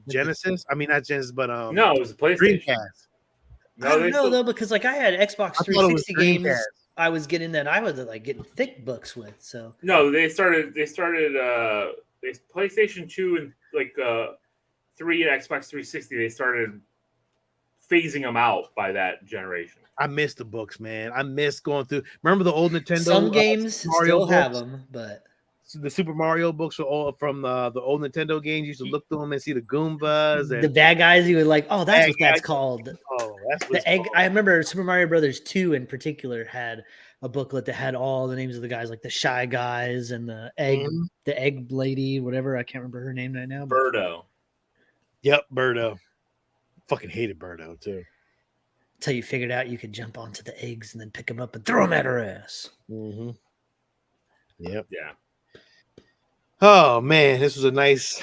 Genesis? I mean not Genesis, but no, it was a PlayStation. Dreamcast. No, I don't know though, because like I had Xbox 360 games I was getting that I was like getting thick books with. So no, they started PlayStation 2 and like 3 and Xbox 360, they started phasing them out by that generation. I miss the books, man. I miss going through. Remember the old Nintendo? Some games still have them, but the Super Mario books were all from the old Nintendo games. You used to look through them and see the Goombas and the bad guys. You would like, oh, that's what that's called. Oh, that's the egg. I remember Super Mario Brothers 2 in particular had a booklet that had all the names of the guys, like the Shy Guys and the egg lady, whatever. I can't remember her name right now. Birdo. Yep, Birdo. Fucking hated Birdo too. Until you figured out you could jump onto the eggs and then pick them up and throw them at her ass. Mm-hmm. Yep. Yeah. Oh man, this was a nice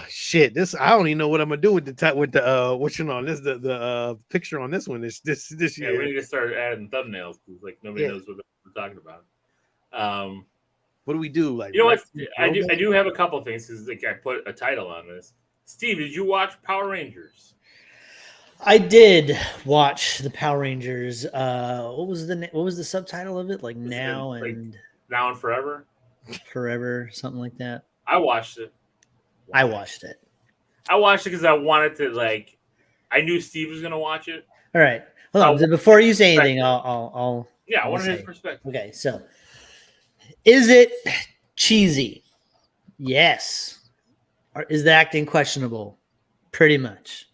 shit. This I don't even know what I'm gonna do with the what's on this the picture on this one this yeah, year. We need to start adding thumbnails because like nobody knows what we're talking about. What do we do? Like, you know what? I do have a couple things because like I put a title on this. Steve, did you watch Power Rangers? I did watch the Power Rangers. What was the subtitle of it? Like Now and Forever? Forever, something like that. I watched it. I watched it because I wanted to like. I knew Steve was gonna watch it. All right, hold on. Before you say anything, I'll I wanted his perspective. Okay, so is it cheesy? Yes. Or is the acting questionable? Pretty much.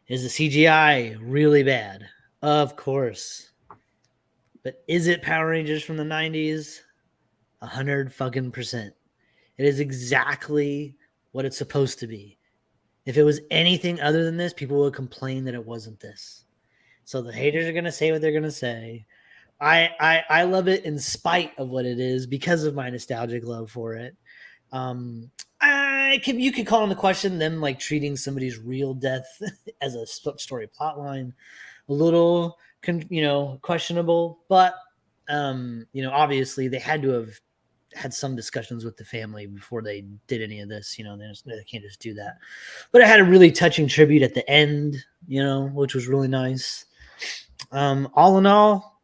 Is the CGI really bad? Of course. But is it Power Rangers from the 90s? 100% It is exactly what it's supposed to be. If it was anything other than this, people would complain that it wasn't this. So the haters are going to say what they're going to say. I love it in spite of what it is because of my nostalgic love for it. You could call into question them like treating somebody's real death as a story plotline a little questionable, but obviously they had to have had some discussions with the family before they did any of this. They can't just do that. But it had a really touching tribute at the end, which was really nice. All in all,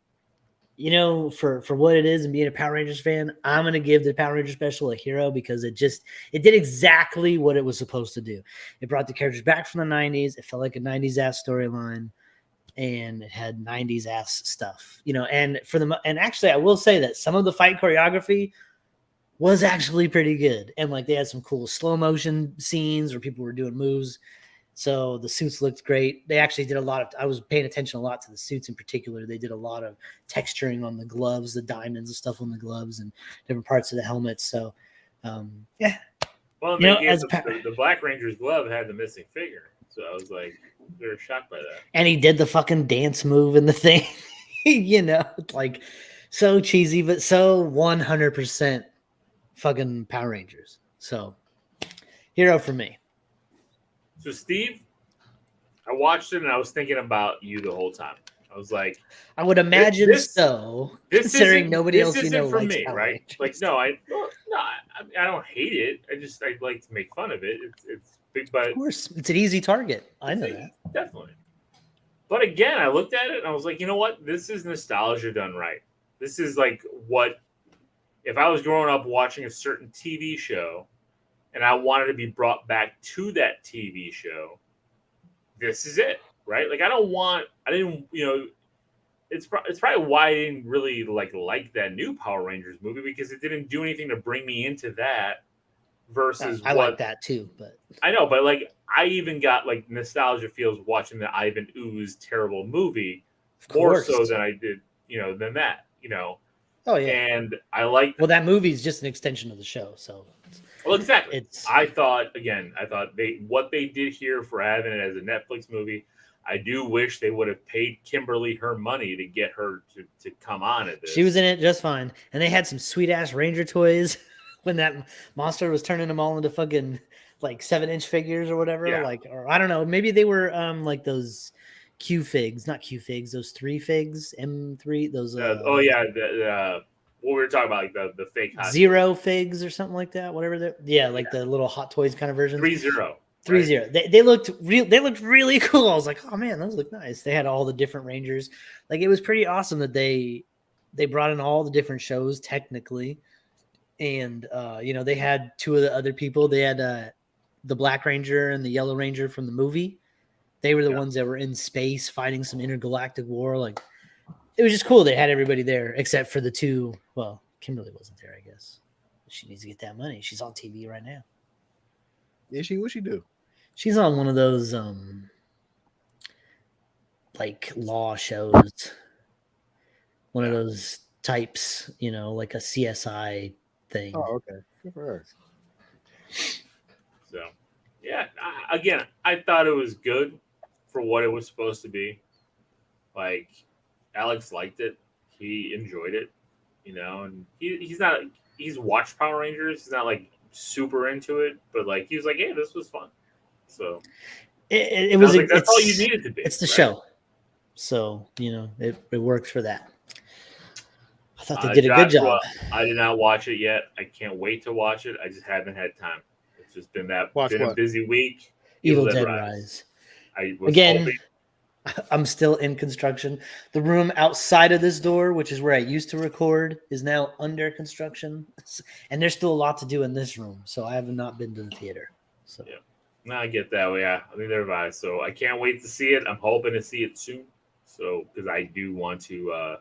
you know, for what it is and being a Power Rangers fan, I'm gonna give the Power Rangers special a hero because it did exactly what it was supposed to do. It brought the characters back from the '90s. It felt like a '90s ass storyline, and it had '90s ass stuff, you know. And and actually, I will say that some of the fight choreography was actually pretty good, and like they had some cool slow motion scenes where people were doing moves. So the suits looked great. They actually did a lot of, I was paying attention a lot to the suits in particular. They did a lot of texturing on the gloves, the diamonds and stuff on the gloves and different parts of the helmets. So, yeah. Well, You they know, gave as the Black Ranger's glove had the missing finger. So I was like, they were shocked by that. And he did the fucking dance move in the thing, you know, like so cheesy, but so 100% fucking Power Rangers. So, hero for me. So, Steve, I watched it and I was thinking about you the whole time. I was like, I would imagine this considering nobody else you know for likes me, Power right? Rangers. Like, no, I don't hate it. I like to make fun of it. It's big, but of course, it's an easy target. I know that. Definitely. But again, I looked at it and I was like, you know what? This is nostalgia done right. This is like what if I was growing up watching a certain TV show and I wanted to be brought back to that TV show, this is it, right? Like I didn't, you know, it's probably why I didn't really like that new Power Rangers movie because it didn't do anything to bring me into that versus I like that too, but I know, but like I even got like nostalgia feels watching the Ivan Ooze terrible movie more so than I did, you know, than that, you know. Oh yeah. And I like that movie is just an extension of the show, so well exactly. I thought what they did here for having it as a Netflix movie, I do wish they would have paid Kimberly her money to get her to come on at this. She was in it just fine. And they had some sweet ass Ranger toys when that monster was turning them all into fucking like 7-inch figures or whatever. Yeah. Like, or I don't know, maybe they were like those Q figs, not Q figs, those 3 figs, M3, those oh yeah, what we were talking about, like the fake hot Zero toys. Figs or something like that, whatever they're the little Hot Toys kind of versions. 3-0. 3-0. They looked they looked really cool. I was like, oh man, those look nice. They had all the different Rangers. Like it was pretty awesome that they brought in all the different shows technically. And you know, they had 2 of the other people. They had the Black Ranger and the Yellow Ranger from the movie. They were the ones that were in space fighting some intergalactic war. Like it was just cool. They had everybody there except for the 2. Well, Kimberly wasn't there, I guess. She needs to get that money. She's on TV right now. Is she? What'd she do? She's on one of those like law shows. One of those types, you know, like a CSI thing. Oh, okay. Good for her. So, yeah, I thought it was good for what it was supposed to be. Like, Alex liked it. He enjoyed it, you know, and he's watched Power Rangers. He's not like super into it, but like he was like, hey, this was fun. So it was like, that's all you needed to be. It's the show. So, you know, it works for that. I thought they did a good job. I did not watch it yet. I can't wait to watch it. I just haven't had time. It's just been a busy week. Evil Dead Rise. I was hoping. I'm still in construction. The room outside of this door, which is where I used to record, is now under construction. And there's still a lot to do in this room. So I have not been to the theater. So yeah. No, I get that. Yeah, I think they're right. So I can't wait to see it. I'm hoping to see it soon. So because I do want to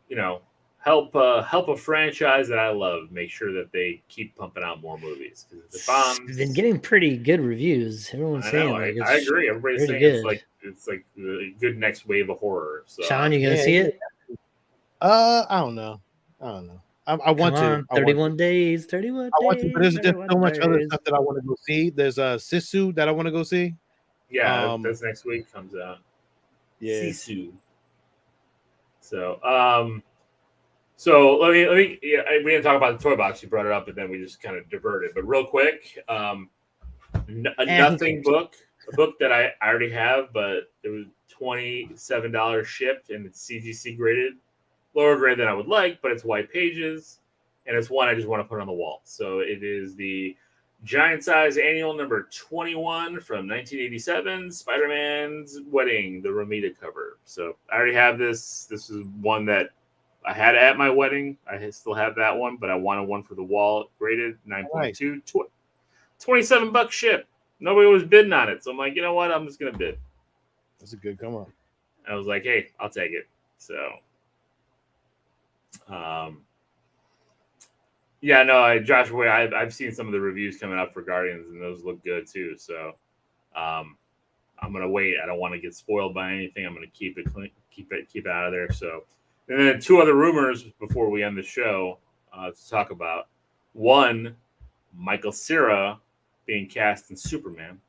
you know, help a franchise that I love make sure that they keep pumping out more movies. Because it's been getting pretty good reviews. Everyone's saying I agree. Everybody's saying good. it's like a good next wave of horror. So Sean, you gonna see it? I don't know. I want to. 31 days. 31 days. I want to, but there's just so much other stuff that I want to go see. There's Sisu that I want to go see. Yeah, that's next week comes out. Yeah. Sisu. So, so let me. Yeah, we didn't talk about the toy box. You brought it up, and then we just kind of diverted. But real quick, a Nothing book, a book that I already have, but it was $27 shipped, and it's CGC graded, lower grade than I would like, but it's white pages, and it's one I just want to put on the wall. So it is the Giant Size Annual number 21 from 1987, Spider-Man's Wedding, the Romita cover. So I already have this. This is one that I had at my wedding. I still have that one, but I wanted one for the wall, graded 9.2, $27 ship. Nobody was bidding on it. So I'm like, you know what? I'm just going to bid. That's a good come on. I was like, hey, I'll take it. So, yeah, no, Josh, I've seen some of the reviews coming up for Guardians, and those look good too. So, I'm gonna wait. I don't want to get spoiled by anything. I'm gonna keep it clean, keep it out of there. So, and then two other rumors before we end the show to talk about. One, Michael Cera being cast in Superman,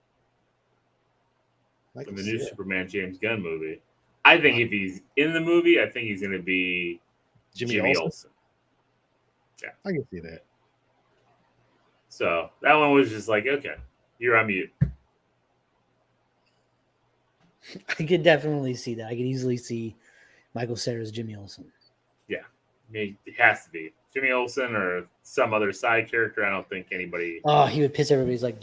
in the new Superman James Gunn movie. I think if he's in the movie, I think he's gonna be Jimmy Olsen. Yeah, I can see that. So that one was just like, okay, you're on mute. I could definitely see that. I could easily see Michael Cera's Jimmy Olsen. Yeah, I mean, it has to be Jimmy Olsen or some other side character. I don't think anybody. Oh, he would piss everybody. He's like,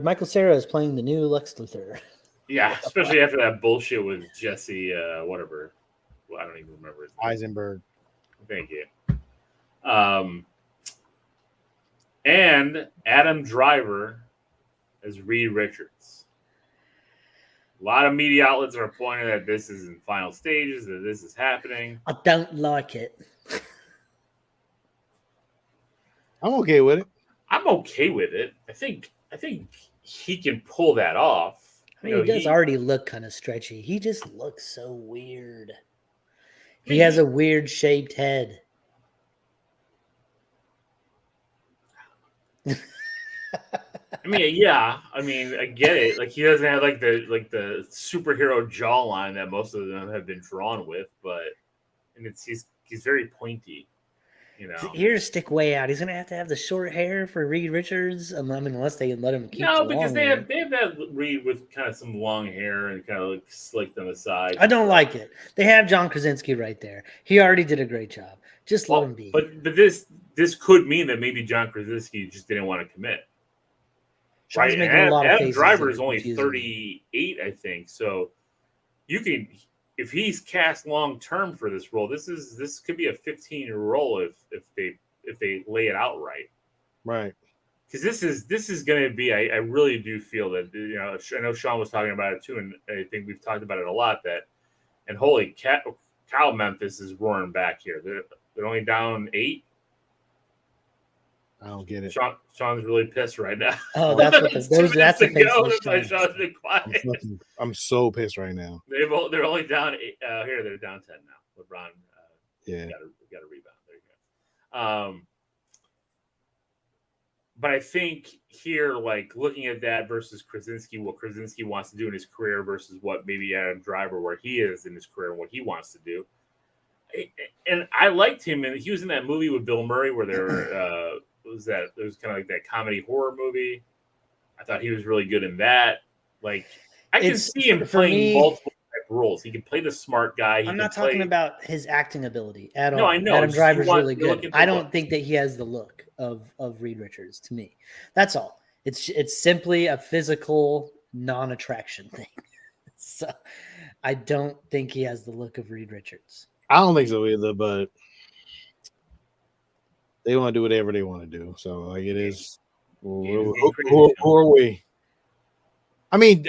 Michael Cera is playing the new Lex Luthor. Yeah, especially after that bullshit with Jesse, whatever. Well, I don't even remember his name. Eisenberg. Thank you. And Adam Driver as Reed Richards. A lot of media outlets are pointing that this is in final stages, that this is happening. I don't like it. I'm okay with it. I'm okay with it. I think he can pull that off. I mean, he does already look kind of stretchy. He just looks so weird. He has a weird shaped head. I mean, yeah. I mean, I get it. Like he doesn't have like the superhero jawline that most of them have been drawn with, but he's very pointy. You know, his ears stick way out. He's gonna have the short hair for Reed Richards. I mean, unless they let him keep. No, because they have that Reed with kind of some long hair and kind of like slicked on the side. I don't like it. They have John Krasinski right there. He already did a great job. Just let him be. But this could mean that maybe John Krasinski just didn't want to commit. Sean's making a lot of Adam faces. Driver is only 38, I think. So you can. If he's cast long term for this role, this could be a 15-year role if they lay it out right. Right. Because this is going to be. I really do feel that I know Sean was talking about it too, and I think we've talked about it a lot. And holy cow, Memphis is roaring back here. They're only down 8. I don't get it. Sean's really pissed right now. Oh, that's what that's the face. Sean's been quiet. I'm so pissed right now. They're only down 8. Here they're down 10 now. LeBron, got a rebound. There you go. But I think here, like looking at that versus Krasinski, what Krasinski wants to do in his career versus what maybe Adam Driver, where he is in his career and what he wants to do. And I liked him, and he was in that movie with Bill Murray where there was kind of like that comedy horror movie. I thought he was really good in that. Like I can see him playing multiple type roles. He can play the smart guy. I'm not talking about his acting ability at all. No, I know. Adam Driver's really good. I don't think that he has the look of Reed Richards to me. That's all. It's simply a physical non-attraction thing. So I don't think he has the look of Reed Richards. I don't think so either, but they want to do whatever they want to do. So like it is. Who are we? I mean,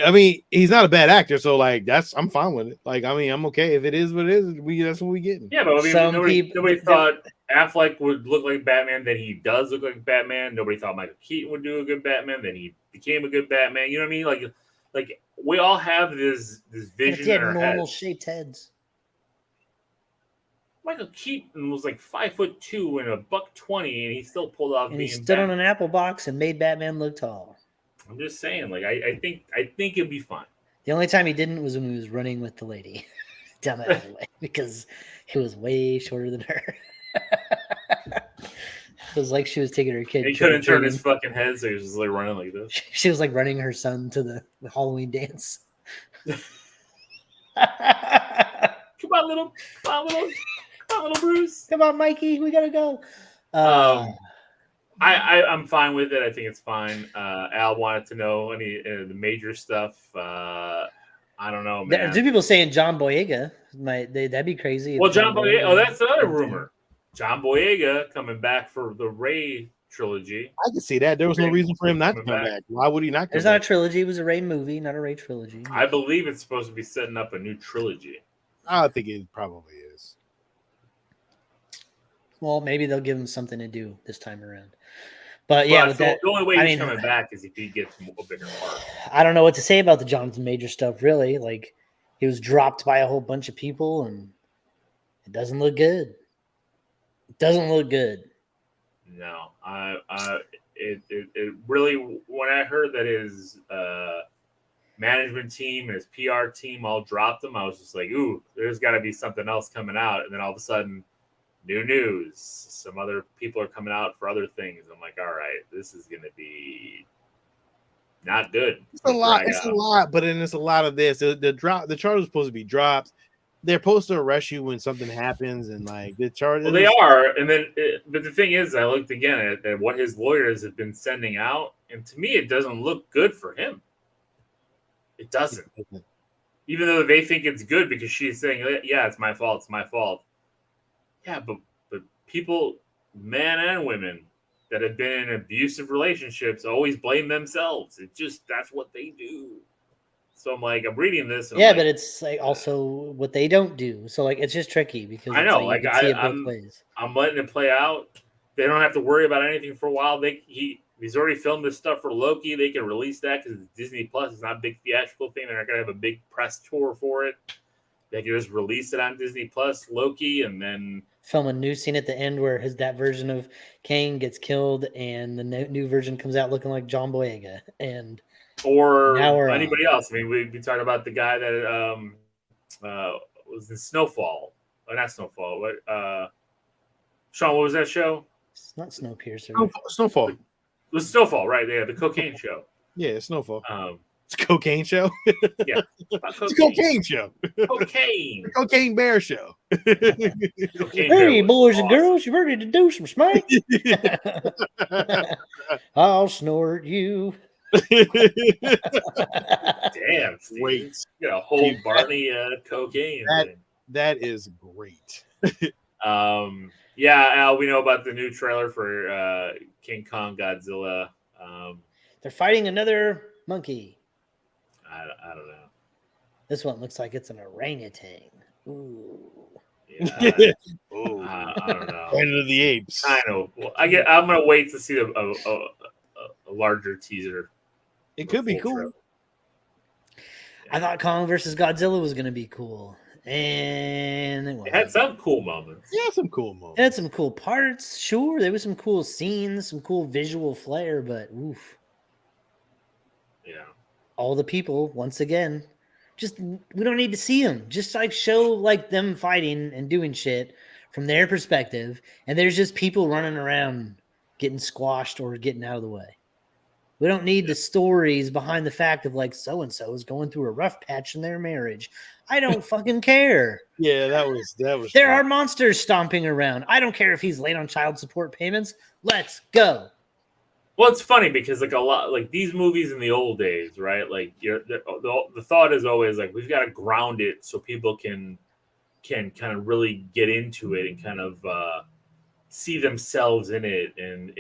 he's not a bad actor, so like I'm fine with it. Like, I mean, I'm okay if it is what it is. That's what we getting. Yeah, but I mean, nobody thought Affleck would look like Batman. Then he does look like Batman. Nobody thought Michael Keaton would do a good Batman. Then he became a good Batman. You know what I mean? Like we all have this vision. He had normal shaped heads. Michael Keaton was like 5'2" and $120, and he still pulled off. And he stood on an apple box and made Batman look tall. I'm just saying, like I think it'd be fine. The only time he didn't was when he was running with the lady down the alleyway because he was way shorter than her. It was like she was taking her kid. He couldn't turn his fucking head, so he was just like running like this. She was like running her son to the Halloween dance. Come on, little Bruce. Come on, Mikey. We gotta go. I'm fine with it. I think it's fine. Al wanted to know any the major stuff. I don't know, man. There's people saying John Boyega that'd be crazy. If Well, John Boyega. Oh, that's another comes in. rumor. John Boyega coming back for the Ray trilogy. I can see that. There was no reason for him not to come back. Why would he not come There's back? not a trilogy. It was a Ray movie, not a Ray trilogy. I believe it's supposed to be setting up a new trilogy. I think it probably is. Well, maybe they'll give him something to do this time around. But yeah, with that, the only way I he's mean, coming back is if he gets a bigger part. I don't know what to say about the Jonathan Major stuff, really. Like, he was dropped by a whole bunch of people, and it doesn't look good. It doesn't look good. No, it really, when I heard that his management team and his PR team all dropped him, I was just like, ooh, there's got to be something else coming out. And then all of a sudden, new news. Some other people are coming out for other things. I'm like, all right, this is going to be not good. It's a lot. It's a lot, but then it's a lot of this. The charge is supposed to be dropped. They're supposed to arrest you when something happens, and like the charge. Well, they are, and then, but the thing is, I looked again at what his lawyers have been sending out, and to me, it doesn't look good for him. It doesn't, even though they think it's good because she's saying, "Yeah, it's my fault. It's my fault." Yeah, but people, men and women, that have been in abusive relationships always blame themselves. It just that's what they do. So I'm like, I'm reading this. And but it's like also what they don't do. So like, it's just tricky because I know, like, I'm letting it play out. They don't have to worry about anything for a while. He's already filmed this stuff for Loki. They can release that because Disney Plus is not a big theatrical thing. They're not gonna have a big press tour for it. They can just release it on Disney Plus, Loki, and then film a new scene at the end where that version of Kang gets killed, and the new version comes out looking like John Boyega, or anybody else. I mean, we've been talking about the guy that was in Snowfall. Or not Snowfall. What? Sean, what was that show? It's not Snowpiercer. Snowfall. It was Snowfall, right? Yeah, the cocaine show. Yeah, Snowfall. It's a cocaine show. Yeah, it's a cocaine show. Cocaine. The Cocaine Bear show. Hey, boys and girls, you ready to do some smack? I'll snort you. Damn, Steve. Wait, you got a whole Barney cocaine. That is great. Yeah, Al, we know about the new trailer for King Kong Godzilla. They're fighting another monkey. I don't know. This one looks like it's an orangutan. Ooh. Yeah, I don't know. Planet of the Apes. I know. Well, I'm gonna wait to see a larger teaser. It could be cool. Trailer. I thought Kong versus Godzilla was gonna be cool, and it had some cool moments. Yeah, some cool moments. It had some cool parts. Sure, there was some cool scenes, some cool visual flair, but oof. Yeah. All the people, once again, we don't need to see them. Just like show like them fighting and doing shit from their perspective, and there's just people running around getting squashed or getting out of the way. We don't need the stories behind the fact of like so and so is going through a rough patch in their marriage. I don't fucking care. Yeah, that was. There are monsters stomping around. I don't care if he's late on child support payments. Let's go. Well, it's funny because like a lot like these movies in the old days, right? Like the thought is always like we've got to ground it so people can kind of really get into it and kind of see themselves in it and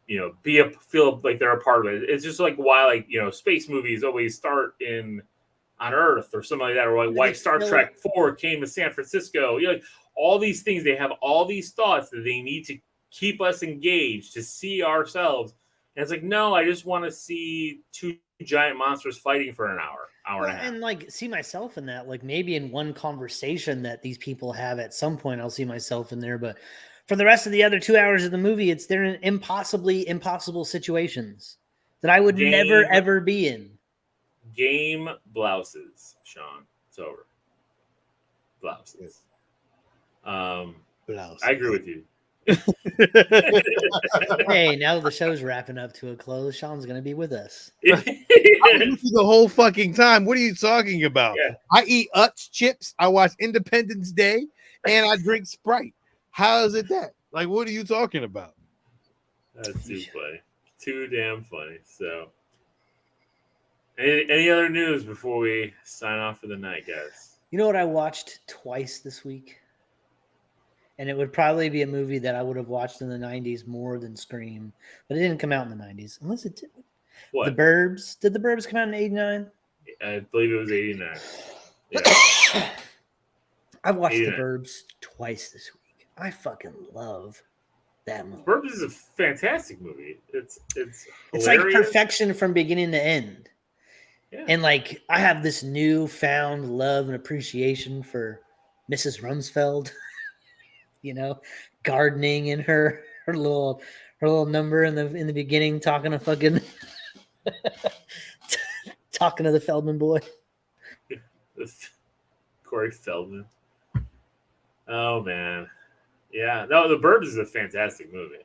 you know feel like they're a part of it. It's just like why like you know space movies always start on Earth or something like that, or like why Star Trek 4 came to San Francisco. You know, like all these things, they have all these thoughts that they need to keep us engaged to see ourselves. And it's like, no, I just want to see two giant monsters fighting for an hour and a half. And like see myself in that, like maybe in one conversation that these people have at some point, I'll see myself in there. But for the rest of the other 2 hours of the movie, they're in impossible situations that I would never, ever be in. Game blouses, Sean. It's over. Blouses. Blouses. I agree with you. Hey, now the show's wrapping up to a close. Sean's going to be with us. I'm with you the whole fucking time. What are you talking about? Yeah. I eat Utz chips. I watch Independence Day, and I drink Sprite. How is it that? Like, what are you talking about? That's too funny. Too damn funny. So, any other news before we sign off for the night, guys? You know what I watched twice this week? And it would probably be a movie that I would have watched in the 90s more than Scream, but it didn't come out in the 90s. Unless it did. What? The Burbs. Did The Burbs come out in 89? I believe it was 89. Yeah. I've watched 89. The Burbs twice this week. I fucking love that movie. Burbs is a fantastic movie. It's like hilarious. perfection from beginning to end. Yeah. And like I have this newfound love and appreciation for Mrs. Rumsfeld. You know, gardening in her little number in the beginning, talking to fucking talking to the Feldman boy. Corey Feldman. Oh man, yeah. No, The Burbs is a fantastic movie.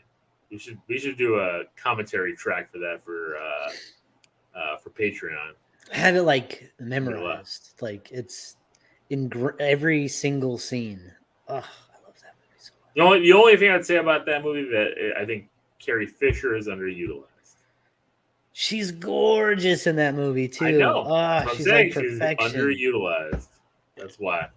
We should do a commentary track for that for Patreon. I have it like memorized. Like it's in every single scene. Oh, I love that movie so much. The only thing I'd say about that movie that I think Carrie Fisher is underutilized. She's gorgeous in that movie too. I know. Oh, she's like perfection. She's underutilized. That's why.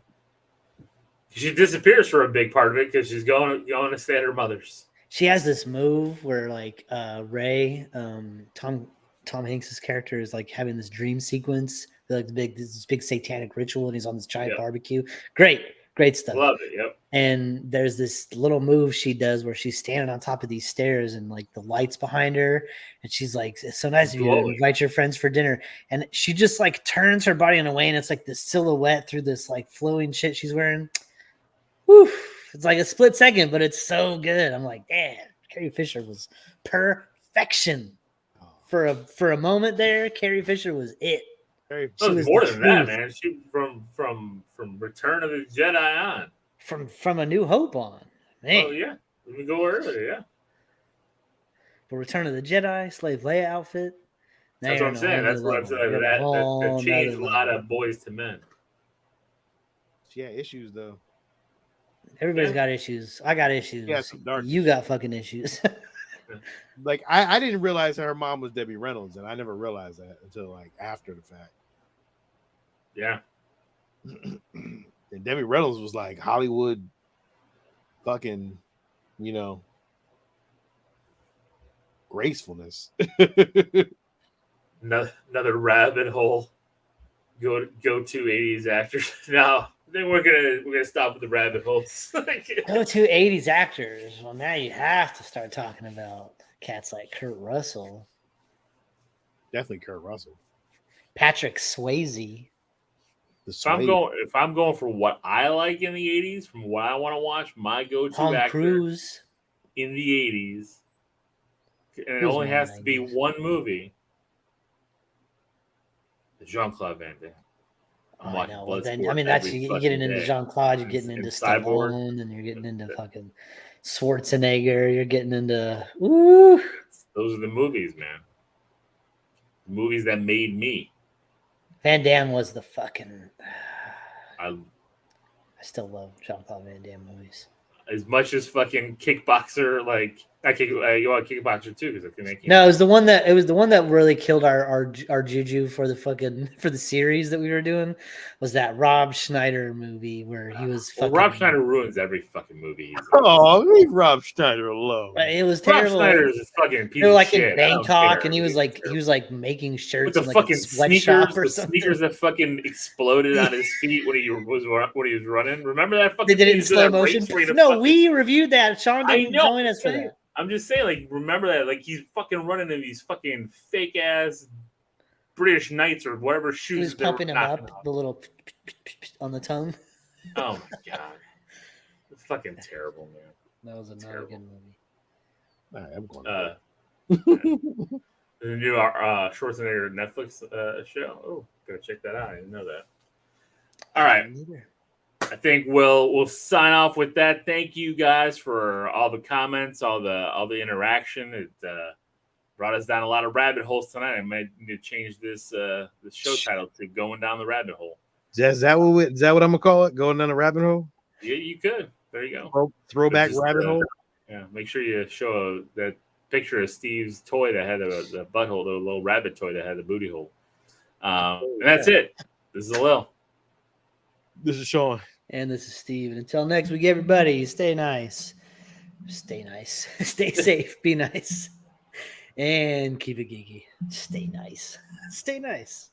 She disappears for a big part of it because she's going to stay at her mother's. She has this move where like Ray, Tom Hanks's character is like having this dream sequence, like this big satanic ritual, and he's on this giant barbecue. Great stuff. Love it. Yep. And there's this little move she does where she's standing on top of these stairs and like the lights behind her, and she's like, "It's so nice of you to invite your friends for dinner." And she just like turns her body in a way, and it's like this silhouette through this like flowing shit she's wearing. Woo! It's like a split second, but it's so good. I'm like, damn, Carrie Fisher was perfection. For a moment there, Carrie Fisher was it. She was more than that, man. She from Return of the Jedi on. From A New Hope on. Man. Oh yeah. We can go earlier, yeah. But Return of the Jedi, Slave Leia outfit. That's what I'm saying. That's what I'm saying. That changed a lot of boys to men. She had issues though. Everybody's got issues. I got issues. You got fucking issues. Like I didn't realize her mom was Debbie Reynolds, and I never realized that until like after the fact. Yeah. And Debbie Reynolds was like Hollywood fucking, gracefulness. Another rabbit hole. Go to 80s actors. No, then we're gonna stop with the rabbit holes. Go to 80s actors. Well, now you have to start talking about cats like Kurt Russell. Definitely Kurt Russell. Patrick Swayze. If I'm going for what I like in the 80s, from what I want to watch, my go-to Tom actor Cruise in the 80s, and it only has to be one movie. Jean-Claude Van Damme. I know. Well, then, I mean, that's you're getting into Jean-Claude, you're getting into Stallone, and you're getting into fucking Schwarzenegger. You're getting into Those are the movies, man. The movies that made me. Van Damme was the fucking. I still love Jean-Claude Van Damme movies. As much as fucking Kickboxer, like you want Kickboxer too, because I think that no, it was the one that really killed our juju for the series that we were doing. Was that Rob Schneider movie where he was fucking. Rob Schneider ruins every fucking movie. Oh, leave Rob Schneider alone. It was terrible. Rob Schneider is a fucking piece they were of like shit. in Bangkok, and he was like making shirts with the in fucking sweatshop or something. Sneakers that fucking exploded on his feet when he was running. Remember that fucking? They did it in slow motion. No, we reviewed that. Sean didn't join us for that. I'm just saying, like, remember that, like, he's fucking running in these fucking fake ass British Knights or whatever shoes. He was pumping him up, the little on the tongue. Oh my god, it's fucking terrible, man. That was a good movie. All right, I'm going. The new Schwarzenegger Netflix show. Oh, gotta check that out. I didn't know that. All right. I think we'll sign off with that. Thank you guys for all the comments, all the interaction. It brought us down a lot of rabbit holes tonight. I might need to change this show title to "Going Down the Rabbit Hole." Is that what I'm gonna call it? Going down the rabbit hole? Yeah, you could. There you go. Throwback rabbit hole. Yeah, make sure you show that picture of Steve's toy that had the butthole, the little rabbit toy that had the booty hole. And that's it. This is Lil. This is Sean. And this is Steve. And until next week, everybody, stay nice. Stay nice. Stay safe. Be nice. And keep it geeky. Stay nice. Stay nice.